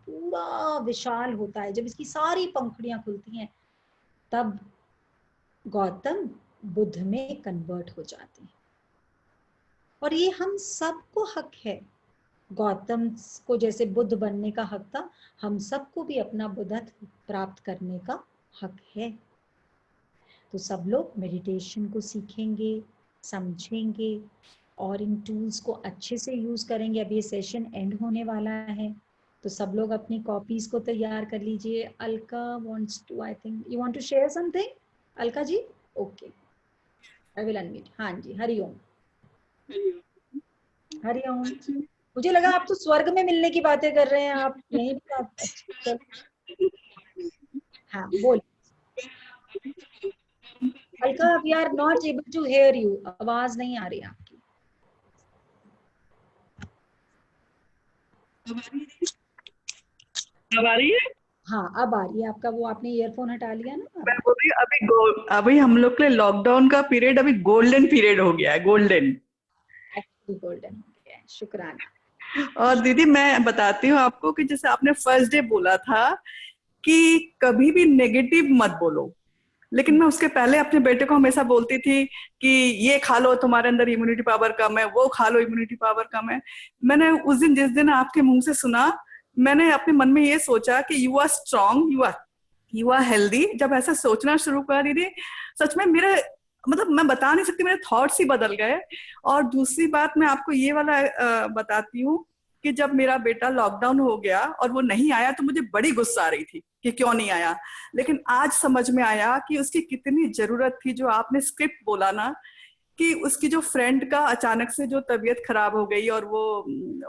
पूरा विशाल होता है, जब इसकी सारी पंखुड़ियां खुलती हैं, तब गौतम बुद्ध में कन्वर्ट हो जाते हैं। और ये हम सबको हक है। गौतम को जैसे बुद्ध बनने का हक था, हम सबको भी अपना बुद्धत्व प्राप्त करने का हक है। तो सब लोग मेडिटेशन को सीखेंगे, समझेंगे और इन टूल्स को अच्छे से यूज करेंगे। अब ये सेशन एंड होने वाला है, तो सब लोग अपनी कॉपीज को तैयार कर लीजिए। Alka wants to, I think you want to share something, Alka ji? Okay, I will unmute. हाँ जी, हरिओम। हरिओम। मुझे लगा आप तो स्वर्ग में मिलने की बातें कर रहे हैं, आप यहीं भी बात। अच्छा, हाँ बोल। Alka, we are not able to hear you, आवाज नहीं आ रही आपकी। अब आ रही है? हाँ अब आ रही है आपका, वो आपने ईयरफोन हटा लिया ना। मैं बोल रही हूँ अभी हम लोग के लिए लॉकडाउन का पीरियड अभी गोल्डन पीरियड हो गया है, गोल्डन। गोल्डन हो गया है, शुक्राना। और दीदी मैं बताती हूँ आपको कि जैसे आपने फर्स्ट डे बोला था कि कभी भी नेगेटिव मत बोलो, लेकिन मैं उसके पहले अपने बेटे को हमेशा बोलती थी कि ये खा लो तुम्हारे अंदर इम्यूनिटी पावर कम है, वो खा लो इम्यूनिटी पावर कम है। मैंने उस दिन जिस दिन आपके मुंह से सुना, मैंने अपने मन में ये सोचा कि you are strong, you are healthy. जब ऐसा सोचना शुरू कर दीदी, सच में मेरे मतलब मैं बता नहीं सकती, मेरे थॉट्स ही बदल गए। और दूसरी बात मैं आपको ये वाला बताती हूँ कि जब मेरा बेटा लॉकडाउन हो गया और वो नहीं आया तो मुझे बड़ी गुस्सा आ रही थी कि क्यों नहीं आया, लेकिन आज समझ में आया कि उसकी कितनी जरूरत थी। जो आपने स्क्रिप्ट बोला ना कि उसकी जो फ्रेंड का अचानक से जो तबीयत खराब हो गई और वो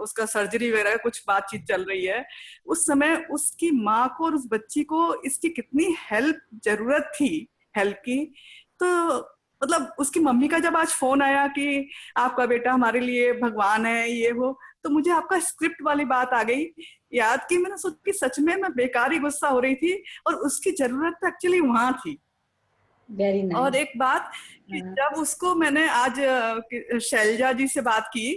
उसका सर्जरी वगैरह कुछ बातचीत चल रही है, उस समय उसकी माँ को और उस बच्ची को इसकी कितनी हेल्प जरूरत थी, हेल्प की। तो मतलब उसकी मम्मी का जब आज फोन आया कि आपका बेटा हमारे लिए भगवान है ये वो, तो मुझे आपका स्क्रिप्ट वाली बात आ गई याद की। मैंने सोचा कि सच में मैं बेकार ही गुस्सा हो रही थी और उसकी जरूरत तो एक्चुअली वहां थी। Very nice. और एक बात कि जब उसको मैंने आज शैलजा जी से बात की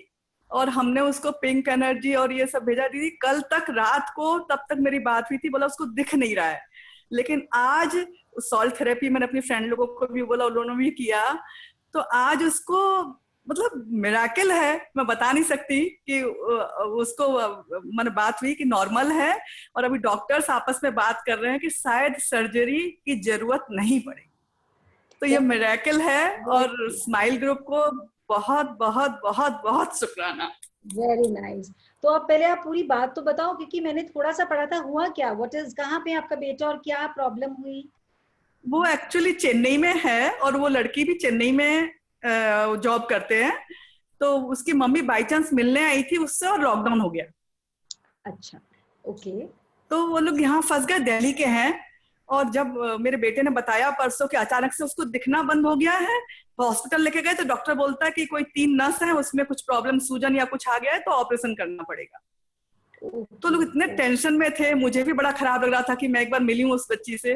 और हमने उसको पिंक एनर्जी और ये सब भेजा, दीदी कल तक रात को तब तक मेरी बात हुई थी, बोला उसको दिख नहीं रहा है, लेकिन आज सॉल्ट थेरेपी मैंने अपनी फ्रेंड लोगों को भी बोला, उन्होंने भी किया, तो आज उसको मतलब मिराकल है, मैं बता नहीं सकती कि उसको मैंने बात हुई कि नॉर्मल है और अभी डॉक्टर्स आपस में बात कर रहे हैं कि शायद सर्जरी की जरूरत नहीं पड़ेगी। तो ये मिरेकल है और स्माइल ग्रुप को बहुत बहुत बहुत बहुत शुक्राना। Very nice. तो अब पहले आप पूरी बात तो बताओ, क्योंकि मैंने थोड़ा सा पढ़ा था, हुआ क्या, व्हाट इज, कहाँ पे आपका बेटा और क्या प्रॉब्लम हुई? वो एक्चुअली चेन्नई में है और वो लड़की भी चेन्नई में जॉब करते हैं, तो उसकी मम्मी बाई चांस मिलने आई थी उससे और लॉकडाउन हो गया। अच्छा, ओके। तो वो लोग यहाँ फंस गए, दिल्ली के हैं। और जब मेरे बेटे ने बताया परसों कि अचानक से उसको दिखना बंद हो गया है, हॉस्पिटल लेके गए तो डॉक्टर बोलता है कि कोई 3 नस है उसमें कुछ प्रॉब्लम, सूजन या कुछ आ गया है तो ऑपरेशन करना पड़ेगा। तो लोग इतने टेंशन में थे, मुझे भी बड़ा खराब लग रहा था कि मैं एक बार मिली हूँ उस बच्ची से,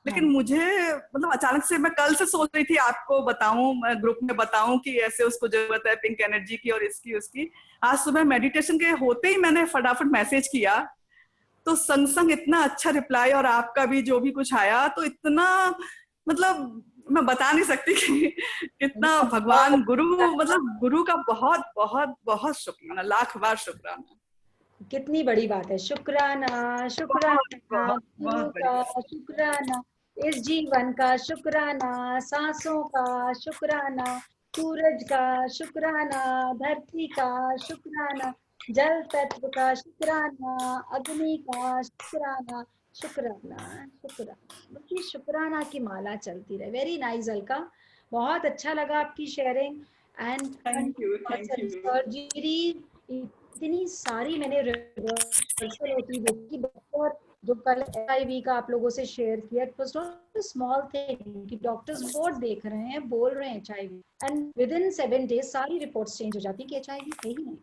लेकिन मुझे मतलब अचानक से मैं कल से सोच रही थी आपको बताऊं, मैं ग्रुप में बताऊं कि ऐसे उसको जरूरत है पिंक एनर्जी की और इसकी उसकी। आज सुबह मेडिटेशन के होते ही मैंने फटाफट मैसेज किया, तो संग संग इतना अच्छा रिप्लाई और आपका भी जो भी कुछ आया, तो इतना मतलब मैं बता नहीं सकती कि कितना भगवान गुरु, मतलब गुरु का बहुत बहुत बहुत शुक्राना, लाख बार शुक्राना। कितनी बड़ी बात है, शुक्राना शुक्राना गुरु का, शुक्राना इस जीवन का, शुक्राना सांसों का, शुक्राना सूरज का, शुक्राना धरती का, शुक्राना जल तत्व का, शुक्राना अग्नि का, शुक्राना शुक्राना शुक्राना। बल्कि शुक्राना की माला चलती रहे। वेरी नाइस अलका, बहुत अच्छा लगा आपकी sharing. And thank you surgery इतनी सारी मैंने रिहर्सल होती देखी, डॉक्टर जो कल HIV का आप लोगों से शेयर किया, it was not a small thing कि डॉक्टर्स बोर्ड देख रहे हैं, बोल रहे हैं HIV, and within 7 days सारी रिपोर्ट्स चेंज हो जाती कि HIV है ही नहीं।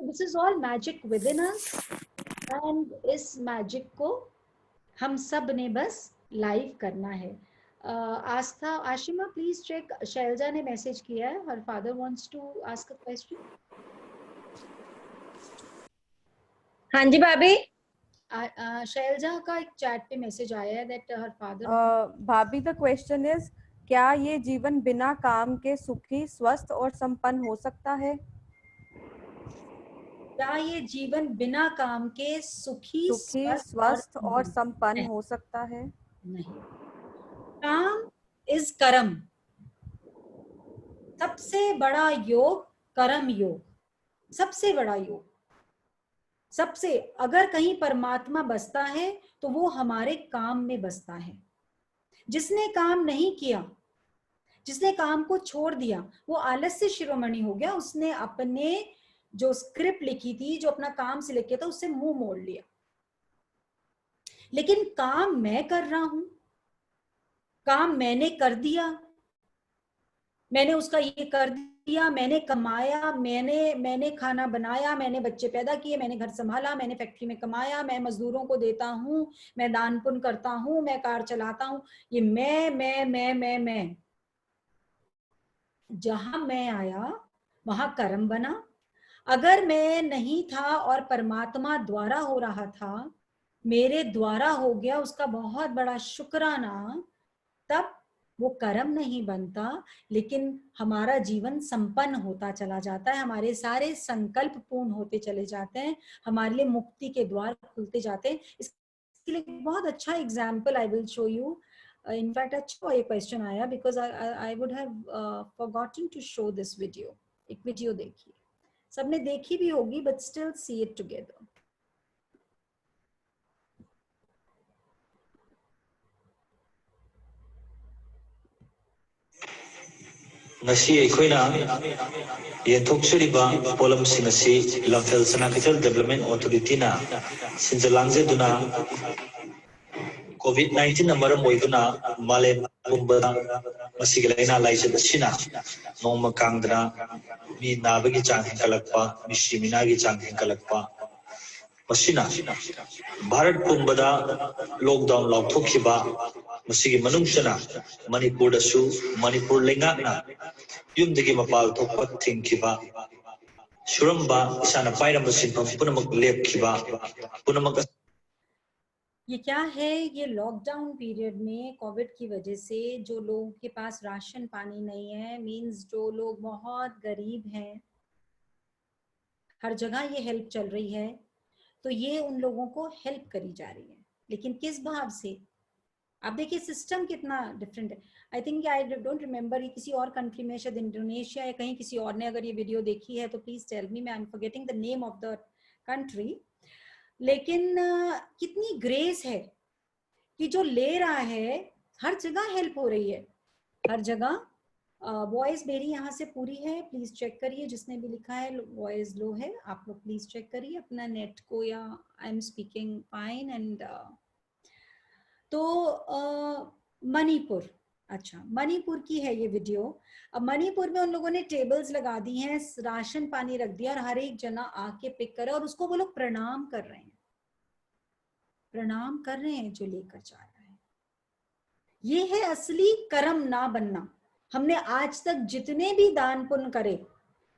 This is all magic within us, and इस मैजिक को हम सब ने बस लाइव करना है। आस्था, आशिमा प्लीज चेक, शैलजा ने मैसेज किया है, her father wants to ask a question. हाँ जी भाभी। शैलजा का एक चैट पे मैसेज आया है दैट हर फादर। भाभी द क्वेश्चन इज, क्या ये जीवन बिना काम के सुखी, स्वस्थ और संपन्न हो सकता है? क्या ये जीवन बिना काम के सुखी, स्वस्थ और संपन्न हो सकता है? नहीं। काम इज कर्म। सबसे बड़ा योग कर्म योग, सबसे बड़ा योग। सबसे, अगर कहीं परमात्मा बसता है तो वो हमारे काम में बसता है। जिसने काम नहीं किया, जिसने काम को छोड़ दिया, वो आलस्य शिरोमणि हो गया। उसने अपने जो स्क्रिप्ट लिखी थी, जो अपना काम से लिखा था, उससे मुंह मोड़ लिया। लेकिन काम मैं कर रहा हूं, काम मैंने कर दिया, मैंने उसका ये कर दिया, मैंने कमाया, मैंने खाना बनाया, मैंने बच्चे पैदा किए, मैंने घर संभाला, मैंने फैक्ट्री में कमाया, मैं मजदूरों को देता हूं, मैं दान पुण्य करता हूं, मैं कार चलाता हूं। ये मैं। जहां मैं आया वहां कर्म बना। अगर मैं नहीं था और परमात्मा द्वारा हो रहा था, मेरे द्वारा हो गया, उसका बहुत बड़ा शुक्राना, तब वो कर्म नहीं बनता, लेकिन हमारा जीवन संपन्न होता चला जाता है, हमारे सारे संकल्प पूर्ण होते चले जाते हैं, हमारे लिए मुक्ति के द्वार खुलते जाते हैं। इसके लिए बहुत अच्छा example I will show you. In fact अच्छा ये क्वेश्चन आया, because I would have forgotten to show this video. एक वीडियो देखिए, सबने देखी भी होगी, but still see it together. ngasi aikoina yenthokchriba polamsing asi Lamphel Sanakachal Development Authority na sinjalangje duna COVID-19 amaram oiduna malem pumbada masigalaina laisab sina noma kangdra mi nabagi chang henkalakpa mi shiminagi chang henkalakpa masina Bharat pumbada lockdown lauthokhiba masigi manungsana Manipur dasu Manipur lengakna yumdagi mapal thokpa thingkhiba suramba isana pairamba sinpham punamak lepkhiba punamak। ये क्या है? ये lockdown period में Covid की वजह से जो लोगों के पास राशन पानी नहीं है, मींस जो लोग बहुत गरीब हैं, हर जगह ये हेल्प चल रही है, तो ये उन लोगों को हेल्प करी जा रही है। लेकिन किस भाव से? आप देखिए सिस्टम कितना डिफरेंट है। I think I don't remember, ये किसी और कंट्री में, शायद इंडोनेशिया या कहीं किसी और ने अगर ये वीडियो देखी है तो please tell me, I am forgetting the name of the country. लेकिन कितनी ग्रेस है कि जो ले रहा है, हर जगह हेल्प हो रही है, हर जगह। वॉइस मेरी यहाँ से पूरी है, प्लीज चेक करिए। जिसने भी लिखा है वॉइस लो है, आप लोग प्लीज चेक करिए अपना नेट को, या I am speaking fine. And तो मणिपुर, अच्छा मणिपुर की है ये वीडियो। अब मणिपुर में उन लोगों ने टेबल्स लगा दी हैं, राशन पानी रख दिया, और हर एक जना आके पिक करे, और उसको वो लोग प्रणाम कर रहे हैं, प्रणाम कर रहे हैं जो लेकर जा रहा है। ये है असली कर्म ना बनना। हमने आज तक जितने भी दान पुण्य करे,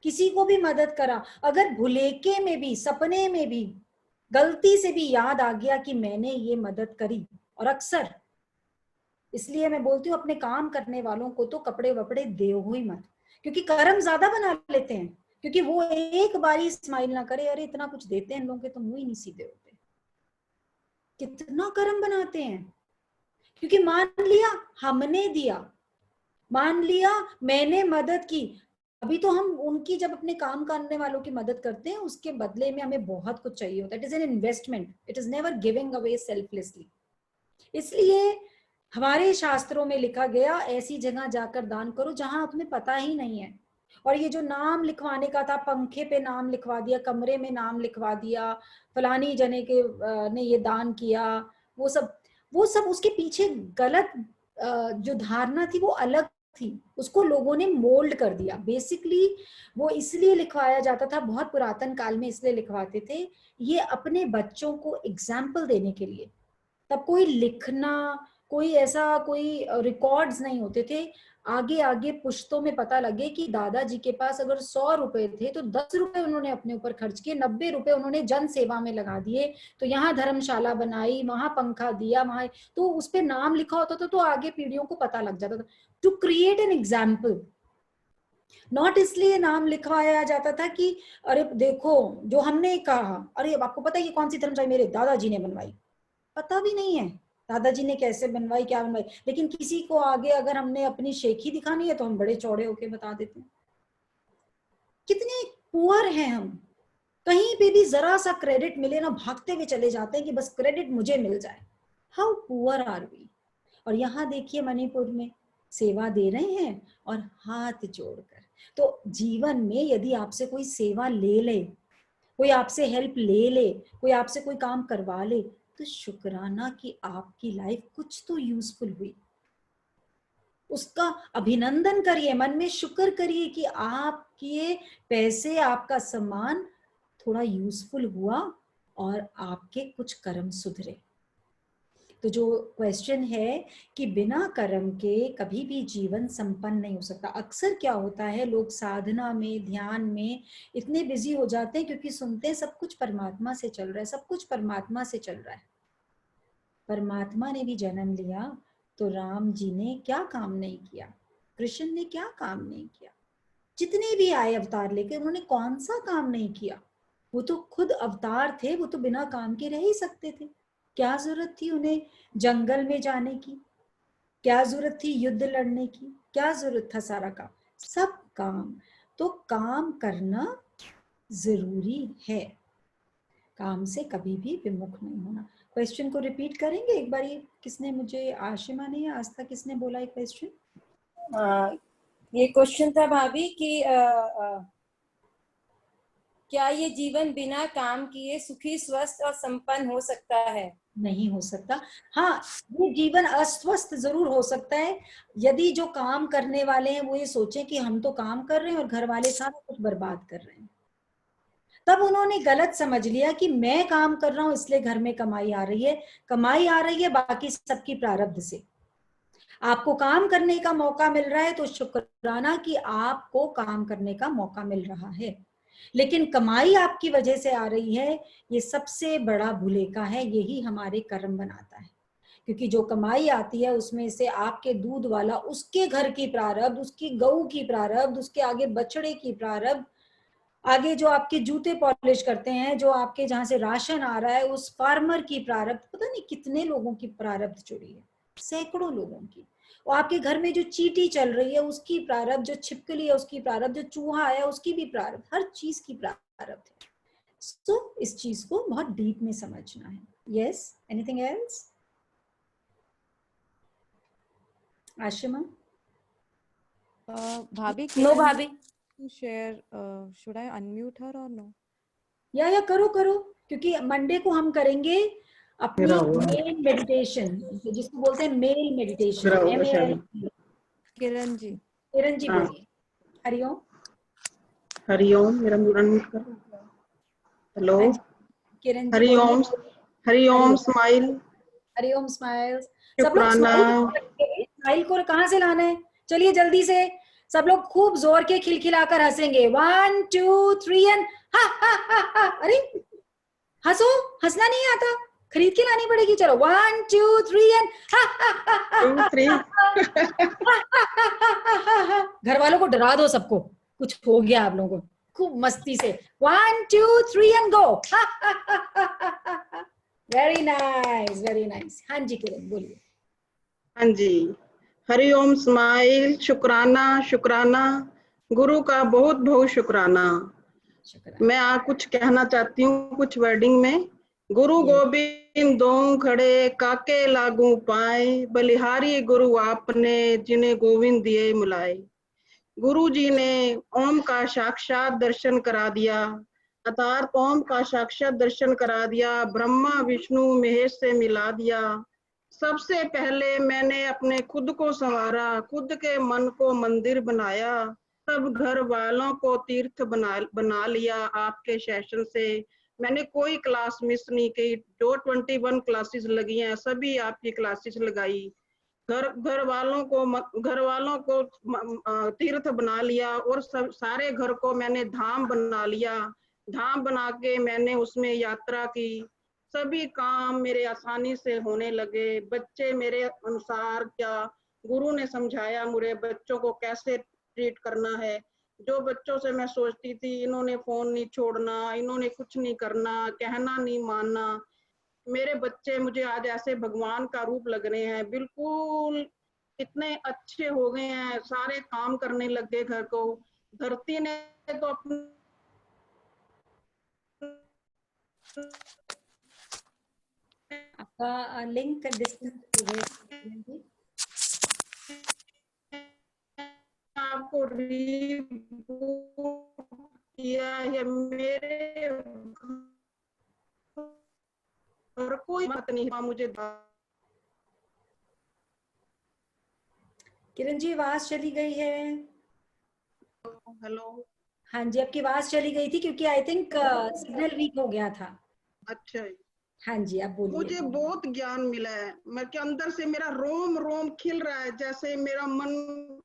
किसी को भी मदद करा, अगर भुलेके में भी, सपने में भी, गलती से भी याद आ गया कि मैंने ये मदद करी, और अक्सर इसलिए मैं बोलती हूँ अपने काम करने वालों को तो कपड़े वपड़े देओ ही मत, क्योंकि कर्म ज्यादा बना लेते हैं। क्योंकि वो एक बारी स्माइल ना करे, अरे इतना कुछ देते हैं लोगों के तो मुंह ही नहीं सीधे होते, कितना कर्म बनाते हैं। क्योंकि मान लिया हमने दिया, मान लिया मैंने मदद की, अभी तो हम उनकी जब अपने काम करने वालों की मदद करते हैं, उसके बदले में हमें बहुत कुछ चाहिए होता है। It is an investment, it is never giving away selflessly. इसलिए हमारे शास्त्रों में लिखा गया, ऐसी जगह जाकर दान करो जहां तुम्हें पता ही नहीं है। और ये जो नाम लिखवाने का था, पंखे पे नाम लिखवा दिया, कमरे में नाम लिखवा दिया, फलानी जने के ने ये दान किया, वो सब उसके पीछे गलत जो धारणा थी वो अलग थी, उसको लोगों ने मोल्ड कर दिया। बेसिकली वो इसलिए लिखवाया जाता था, बहुत पुरातन काल में इसलिए लिखवाते थे, ये अपने बच्चों को एग्जाम्पल देने के लिए। तब कोई लिखना, कोई ऐसा कोई रिकॉर्ड्स नहीं होते थे। आगे आगे पुश्तों में पता लगे कि दादाजी के पास अगर 100 रुपए थे तो 10 रुपए उन्होंने अपने ऊपर खर्च किए, 90 रुपए उन्होंने जन सेवा में लगा दिए। तो यहाँ धर्मशाला बनाई, वहां पंखा दिया, वहां तो उस पे नाम लिखा होता था, तो आगे पीढ़ियों को पता लग जाता था। To create an example, not इसलिए नाम लिखवाया जाता था कि अरे देखो जो हमने कहा, अरे आपको पता है ये कौन सी धर्मशाला मेरे दादाजी ने बनवाई, पता भी नहीं है। दादाजी ने कैसे बनवाई, क्या बनवाई। लेकिन किसी को आगे अगर हमने अपनी शेखी दिखानी है तो हम बड़े चौड़े होके बता देते हैं। कितने पुअर हैं हम, कहीं पे भी जरा सा क्रेडिट मिले ना भागते हुए चले जाते हैं कि बस क्रेडिट मुझे मिल जाए। How poor are we. और यहाँ देखिए मणिपुर में सेवा दे रहे हैं और हाथ जोड़कर। तो जीवन में यदि आपसे कोई सेवा ले ले, कोई आपसे हेल्प ले ले, कोई आपसे कोई काम करवा ले, तो शुक्राना कि आपकी लाइफ कुछ तो यूजफुल हुई, उसका अभिनंदन करिए, मन में शुक्र करिए कि आपके पैसे, आपका सम्मान थोड़ा यूजफुल हुआ और आपके कुछ कर्म सुधरे। तो जो क्वेश्चन है कि बिना कर्म के कभी भी जीवन संपन्न नहीं हो सकता। अक्सर क्या होता है, लोग साधना में, ध्यान में इतने बिजी हो जाते हैं क्योंकि सुनते हैं सब कुछ परमात्मा से चल रहा है, सब कुछ परमात्मा से चल रहा है। परमात्मा ने भी जन्म लिया तो राम जी ने क्या काम नहीं किया, कृष्ण ने क्या काम नहीं किया, जितने भी आए अवतार लेके उन्होंने कौन सा काम नहीं किया। वो तो खुद अवतार थे, वो तो बिना काम के रह ही सकते थे। क्या जरूरत थी उन्हें जंगल में जाने की, क्या जरूरत थी युद्ध लड़ने की, क्या जरूरत था सारा काम, सब काम। तो काम करना जरूरी है, काम से कभी भी विमुख नहीं होना। क्वेश्चन को रिपीट करेंगे एक बार, ये किसने मुझे, आशिमा ने या आस्था किसने बोला एक क्वेश्चन? ये क्वेश्चन था भाभी कि क्या ये जीवन बिना काम किए सुखी, स्वस्थ और संपन्न हो सकता है? नहीं हो सकता। हाँ, ये जीवन अस्वस्थ जरूर हो सकता है यदि जो काम करने वाले हैं वो ये सोचें कि हम तो काम कर रहे हैं और घर वाले सारा कुछ बर्बाद कर रहे हैं। तब उन्होंने गलत समझ लिया कि मैं काम कर रहा हूं इसलिए घर में कमाई आ रही है। कमाई आ रही है बाकी सबकी प्रारब्ध से। आपको काम करने का मौका मिल रहा है तो शुक्राना कि आपको काम करने का मौका मिल रहा है। लेकिन कमाई आपकी वजह से आ रही है, ये सबसे बड़ा भुलेखा है, यही हमारे कर्म बनाता है। क्योंकि जो कमाई आती है उसमें से आपके दूध वाला, उसके घर की प्रारब्ध, उसकी गऊ की प्रारब्ध, उसके आगे बछड़े की प्रारब्ध, आगे जो आपके जूते पॉलिश करते हैं, जो आपके जहां से राशन आ रहा है उस फार्मर की प्रारब्ध, पता नहीं कितने लोगों की प्रारब्ध जुड़ी है, सैकड़ों लोगों की। और आपके घर में जो चींटी चल रही है उसकी प्रारब्ध, जो छिपकली है उसकी प्रारब्ध, जो चूहा है उसकी भी प्रारब्ध, हर चीज की प्रारब्ध है। तो इस चीज को बहुत डीप में समझना है। Yes, anything else? आशिमा? भाभी, नो भाभी, to share, should I unmute her or no? या करो क्योंकि मंडे को हम करेंगे अपनी मेन मेडिटेशन, जिसको बोलते हैं मेल मेडिटेशन। किरण जी बोलिए। हरिओम। हरिओम, मेरा अनम्यूट कर। Hello Kiran ji Hariom. Hariom smile. Hariom smile. सब लोग शुक्राना। स्माइल को कहाँ से लाना है? चलिए जल्दी से सब लोग खूब जोर के खिलखिलाकर हंसेंगे। 1 2 3 एंड हा हा हा हा। अरे हंसो, हंसना नहीं आता, खरीद के लानी पड़ेगी। चलो 1 2 3 एंड हा हा हा 2 3। घर वालों को डरा दो, सबको कुछ हो गया आप लोगों को, खूब मस्ती से 1 2 3 and go. Very nice, very nice. हाँ जी किरण बोलिए। हाँ जी, हरिओम स्माइल। शुक्राना, शुक्राना, गुरु का बहुत बहुत शुक्राना। मैं कुछ कहना चाहती हूँ, कुछ वर्डिंग में। गुरु गोविंद दो खड़े, काके लागू पाए, बलिहारी गुरु आपने, जिन्हें गोविंद दिए मिलाए। गुरु जी ने ओम का साक्षात दर्शन करा दिया, अर्थात ओम का साक्षात दर्शन करा दिया, ब्रह्मा विष्णु महेश से मिला दिया। सबसे पहले मैंने अपने खुद को संवारा, खुद के मन को मंदिर बनाया, सब घर वालों को तीर्थ बना लिया। आपके सेशन से मैंने कोई क्लास मिस नहीं की। जो 21 क्लासेस लगी हैं सभी आपकी क्लासेस लगाई। घर वालों को तीर्थ बना लिया और सब सारे घर को मैंने धाम बना लिया। धाम बना के मैंने उसमें यात्रा की। सभी काम मेरे आसानी से होने लगे। बच्चे मेरे अनुसार, क्या गुरु ने समझाया मुझे बच्चों को कैसे ट्रीट करना है। जो बच्चों से मैं सोचती थी इन्होंने फोन नहीं छोड़ना, इन्होंने कुछ नहीं करना, कहना नहीं मानना, मेरे बच्चे मुझे आज ऐसे भगवान का रूप लग रहे हैं, बिल्कुल इतने अच्छे हो गए हैं, सारे काम करने लग गए घर को। धरती ने तो अपने आपका लिंक डिस्कनेक्ट हो गया। आपको किया है, मेरे घर कोई मत नहीं मुझे। किरण जी आवाज चली गई है। हेलो। हाँ जी, आपकी आवाज चली गई थी क्योंकि आई थिंक सिग्नल वीक हो गया था। अच्छा। हाँ जी, आप बोलिए। मुझे बहुत ज्ञान मिला है, मैं के अंदर से मेरा रोम रोम खिल रहा है, जैसे मेरा मन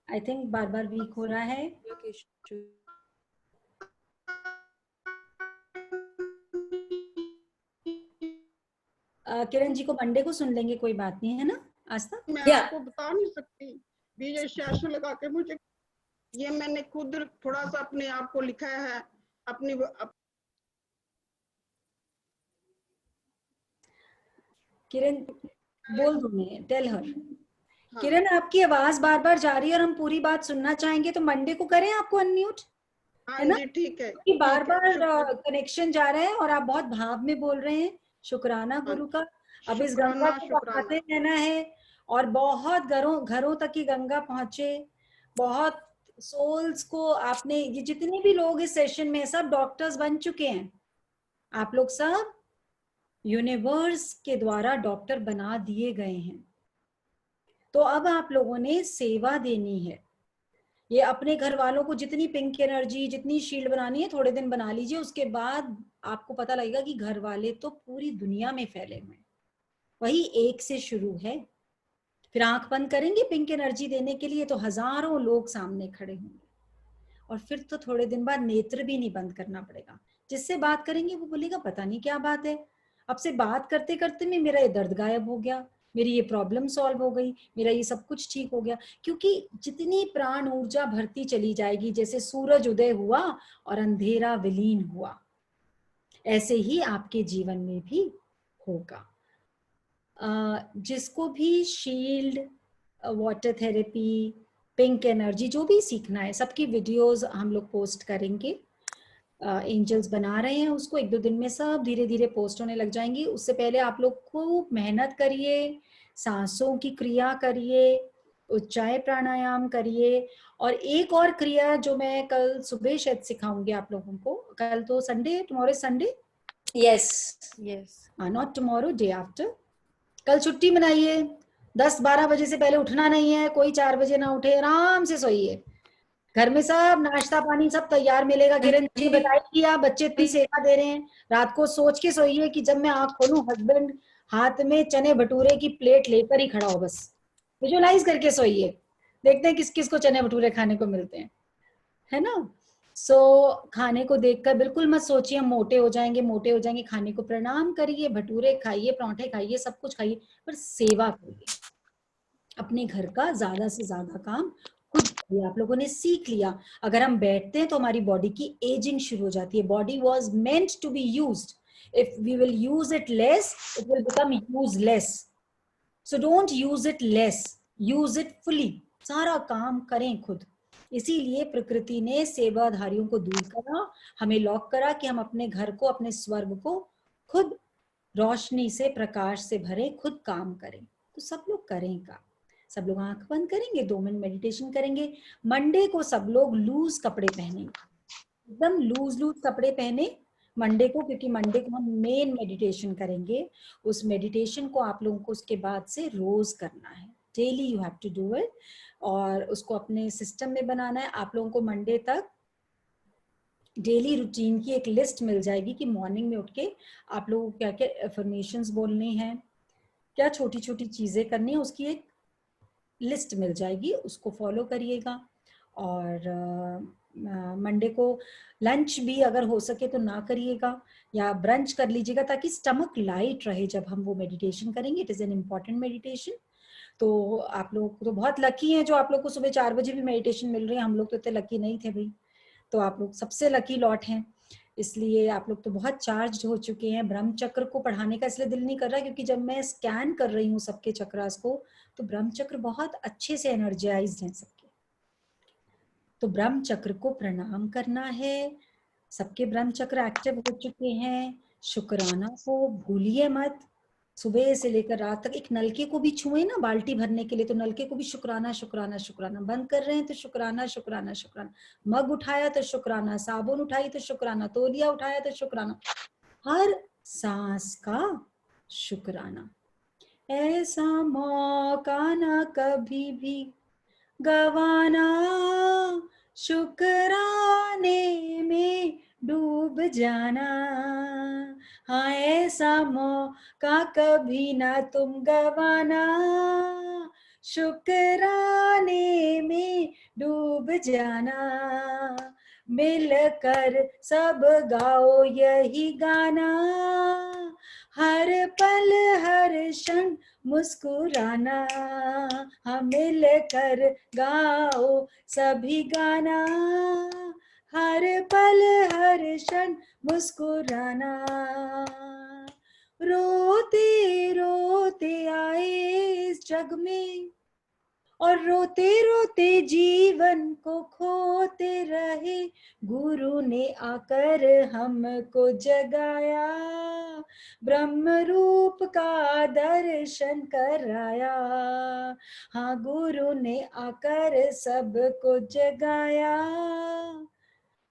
I think bar bar week हो रहा है। किरण जी को मंडे को सुन लेंगे, कोई बात नहीं है ना आस्था। मैं आपको बता नहीं सकती, बीजे शेष लगा के मुझे ये मैंने खुद थोड़ा सा अपने आप को लिखा है अपनी किरण बोल दो, मैं टेल हर। किरण आपकी आवाज बार बार जा रही है और हम पूरी बात सुनना चाहेंगे, तो मंडे को करें आपको अनम्यूट, है ना? ठीक है। क्योंकि बार बार कनेक्शन जा रहा है और आप बहुत भाव में बोल रहे हैं। शुक्राना गुरु का। अब इस गंगा को बहाते रहना है और बहुत घरों तक ही गंगा पहुंचे। बहुत सोल्स को आपने, ये जितने भी लोग इस सेशन में सब डॉक्टर्स बन चुके हैं। आप लोग सब यूनिवर्स के द्वारा डॉक्टर बना दिए गए हैं। तो अब आप लोगों ने सेवा देनी है। ये अपने घर वालों को जितनी पिंक एनर्जी, जितनी शील्ड बनानी है, थोड़े दिन बना लीजिए। उसके बाद आपको पता लगेगा कि घर वाले तो पूरी दुनिया में फैले हुए हैं। वही एक से शुरू है। फिर आंख बंद करेंगे पिंक एनर्जी देने के लिए तो हजारों लोग सामने खड़े होंगे। और फिर तो थोड़े दिन बाद नेत्र भी नहीं बंद करना पड़ेगा। जिससे बात करेंगे वो बोलेगा पता नहीं क्या बात है, अब से बात करते करते में मेरा ये दर्द गायब हो गया, मेरी ये प्रॉब्लम सॉल्व हो गई, मेरा ये सब कुछ ठीक हो गया। क्योंकि जितनी प्राण ऊर्जा भरती चली जाएगी, जैसे सूरज उदय हुआ और अंधेरा विलीन हुआ, ऐसे ही आपके जीवन में भी होगा। जिसको भी shield, water therapy, pink energy जो भी सीखना है, सबकी वीडियोस हम लोग पोस्ट करेंगे। एंजल्स बना रहे हैं उसको, 1-2 दिन में सब धीरे धीरे पोस्ट होने लग जाएंगी। उससे पहले आप लोग खूब मेहनत करिए, सांसों की क्रिया करिए, उच्चाई प्राणायाम करिए। और एक और क्रिया जो मैं कल सुबह शायद सिखाऊंगी आप लोगों को। कल तो Sunday, tomorrow Sunday, yes not tomorrow, day after. कल छुट्टी मनाइए, 10-12 बजे से पहले उठना नहीं है, कोई 4 बजे ना उठे, आराम से सोइए। घर में सब नाश्ता पानी सब तैयार मिलेगा। किरण जी बताइए, आप बच्चे इतनी सेवा दे रहे हैं, रात को सोच के सोइए कि जब मैं आंख खोलूं हस्बैंड हाथ में चने भटूरे की प्लेट लेकर ही खड़ा हो। बस विजुअलाइज करके सोइए, देखते हैं किस किस को चने भटूरे खाने को मिलते हैं, है ना? खाने को देखकर बिल्कुल मत सोचिए हम मोटे हो जाएंगे, मोटे हो जाएंगे। खाने को प्रणाम करिए, भटूरे खाइए, परांठे खाइए, सब कुछ खाइए, पर सेवा करिए। अपने घर का ज्यादा से ज्यादा काम खुद करिए। आप लोगों ने सीख लिया, अगर हम बैठते हैं तो हमारी बॉडी की एजिंग शुरू हो जाती है। Body was meant to be used, if we will use it less it will become useless. So don't use it less, use it fully. सारा काम करें खुद। इसीलिए प्रकृति ने सेवाधारियों को दूर करा, हमें लॉक करा कि हम अपने घर को, अपने स्वर्ग को खुद रोशनी से, प्रकाश से भरे, खुद काम करें। तो सब लोग करें काम। सब लोग आंख बंद करेंगे, 2 मिनट मेडिटेशन करेंगे। मंडे को सब लोग लूज कपड़े पहनेंगे, एकदम लूज कपड़े पहने मंडे को, क्योंकि मंडे को हम मेन मेडिटेशन करेंगे। उस मेडिटेशन को आप लोगों को उसके बाद से रोज करना है, daily you have to do it, और उसको अपने सिस्टम में बनाना है। आप लोगों को मंडे तक डेली रूटीन की एक लिस्ट मिल जाएगी कि मॉर्निंग में उठ के आप लोगों को क्या क्या एफर्मेशंस बोलने हैं, क्या छोटी छोटी चीजें करनी है, उसकी एक लिस्ट मिल जाएगी, उसको फॉलो करिएगा। और मंडे को लंच भी अगर हो सके तो ना करिएगा, या ब्रंच कर लीजिएगा, ताकि स्टमक लाइट रहे जब हम वो मेडिटेशन करेंगे। It is an important meditation. तो आप लोग तो बहुत लकी हैं जो आप लोग को सुबह 4 बजे भी मेडिटेशन मिल रही है। हम लोग तो इतने लकी नहीं थे भाई, तो आप लोग सबसे लकी लॉट हैं। इसलिए आप लोग तो बहुत चार्ज हो चुके हैं। ब्रह्म चक्र को पढ़ाने का इसलिए दिल नहीं कर रहा क्योंकि जब मैं स्कैन कर रही हूँ सबके चक्रास को तो ब्रह्म चक्र बहुत अच्छे से एनर्जाइज्ड हैं सबके। तो ब्रह्म चक्र को प्रणाम करना है। सबके ब्रह्म चक्र एक्टिव हो चुके हैं। शुक्राना को भूलिए मत। सुबह से लेकर रात तक एक नलके को भी छुए ना बाल्टी भरने के लिए, तो नलके को भी शुक्राना शुक्राना शुक्राना। बंद कर रहे हैं तो शुक्राना शुक्राना शुक्राना। मग उठाया तो शुक्राना, साबुन उठाई तो शुक्राना, तौलिया उठाया तो शुक्राना। हर सांस का शुक्राना। ऐसा मौका ना कभी भी गवाना, शुक्राने में डूब जाना। हाँ ऐसा मौका कभी ना तुम गवाना, शुक्राने में डूब जाना। मिलकर सब गाओ यही गाना, हर पल हर क्षण मुस्कुराना। हम मिलकर गाओ सभी गाना, हर पल हर क्षण मुस्कुराना। रोते रोते आए इस जग में और रोते रोते जीवन को खोते रहे। गुरु ने आकर हमको जगाया, ब्रह्म रूप का दर्शन कराया। हाँ गुरु ने आकर सबको जगाया,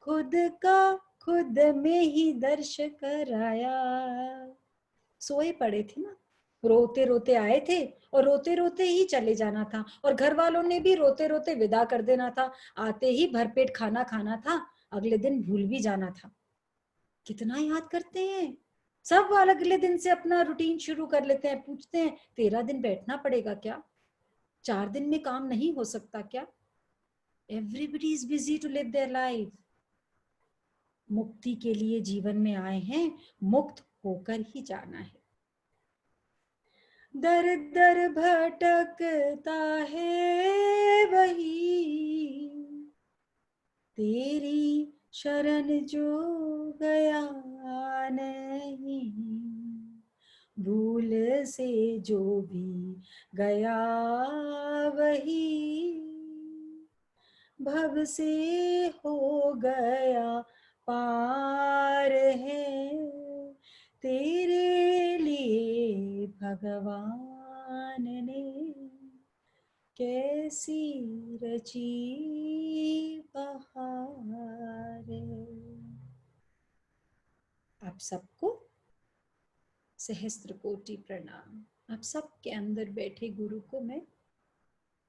खुद का खुद में ही दर्श कराया। सोए पड़े थे ना, रोते रोते आए थे और रोते रोते ही चले जाना था, और घर वालों ने भी रोते रोते विदा कर देना था। आते ही भरपेट खाना खाना था, अगले दिन भूल भी जाना था। कितना याद करते हैं सब। अगले दिन से अपना रूटीन शुरू कर लेते हैं। पूछते हैं 13 दिन बैठना पड़ेगा क्या? 4 दिन में काम नहीं हो सकता क्या? Everybody is busy to live their life. मुक्ति के लिए जीवन में आए हैं, मुक्त होकर ही जाना है। दर दर भटकता है वही, तेरी शरण जो गया नहीं। भूल से जो भी गया वही, भव से हो गया पार है। तेरे लिए भगवान ने कैसी रची बहार। आप सबको सहस्त्र कोटि प्रणाम। आप सबके अंदर बैठे गुरु को मैं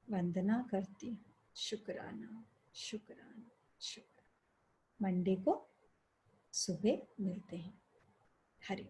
वंदना करती हूँ। शुक्राना शुक्राना शुक्राना। मंडे को सुबह मिलते हैं। हरि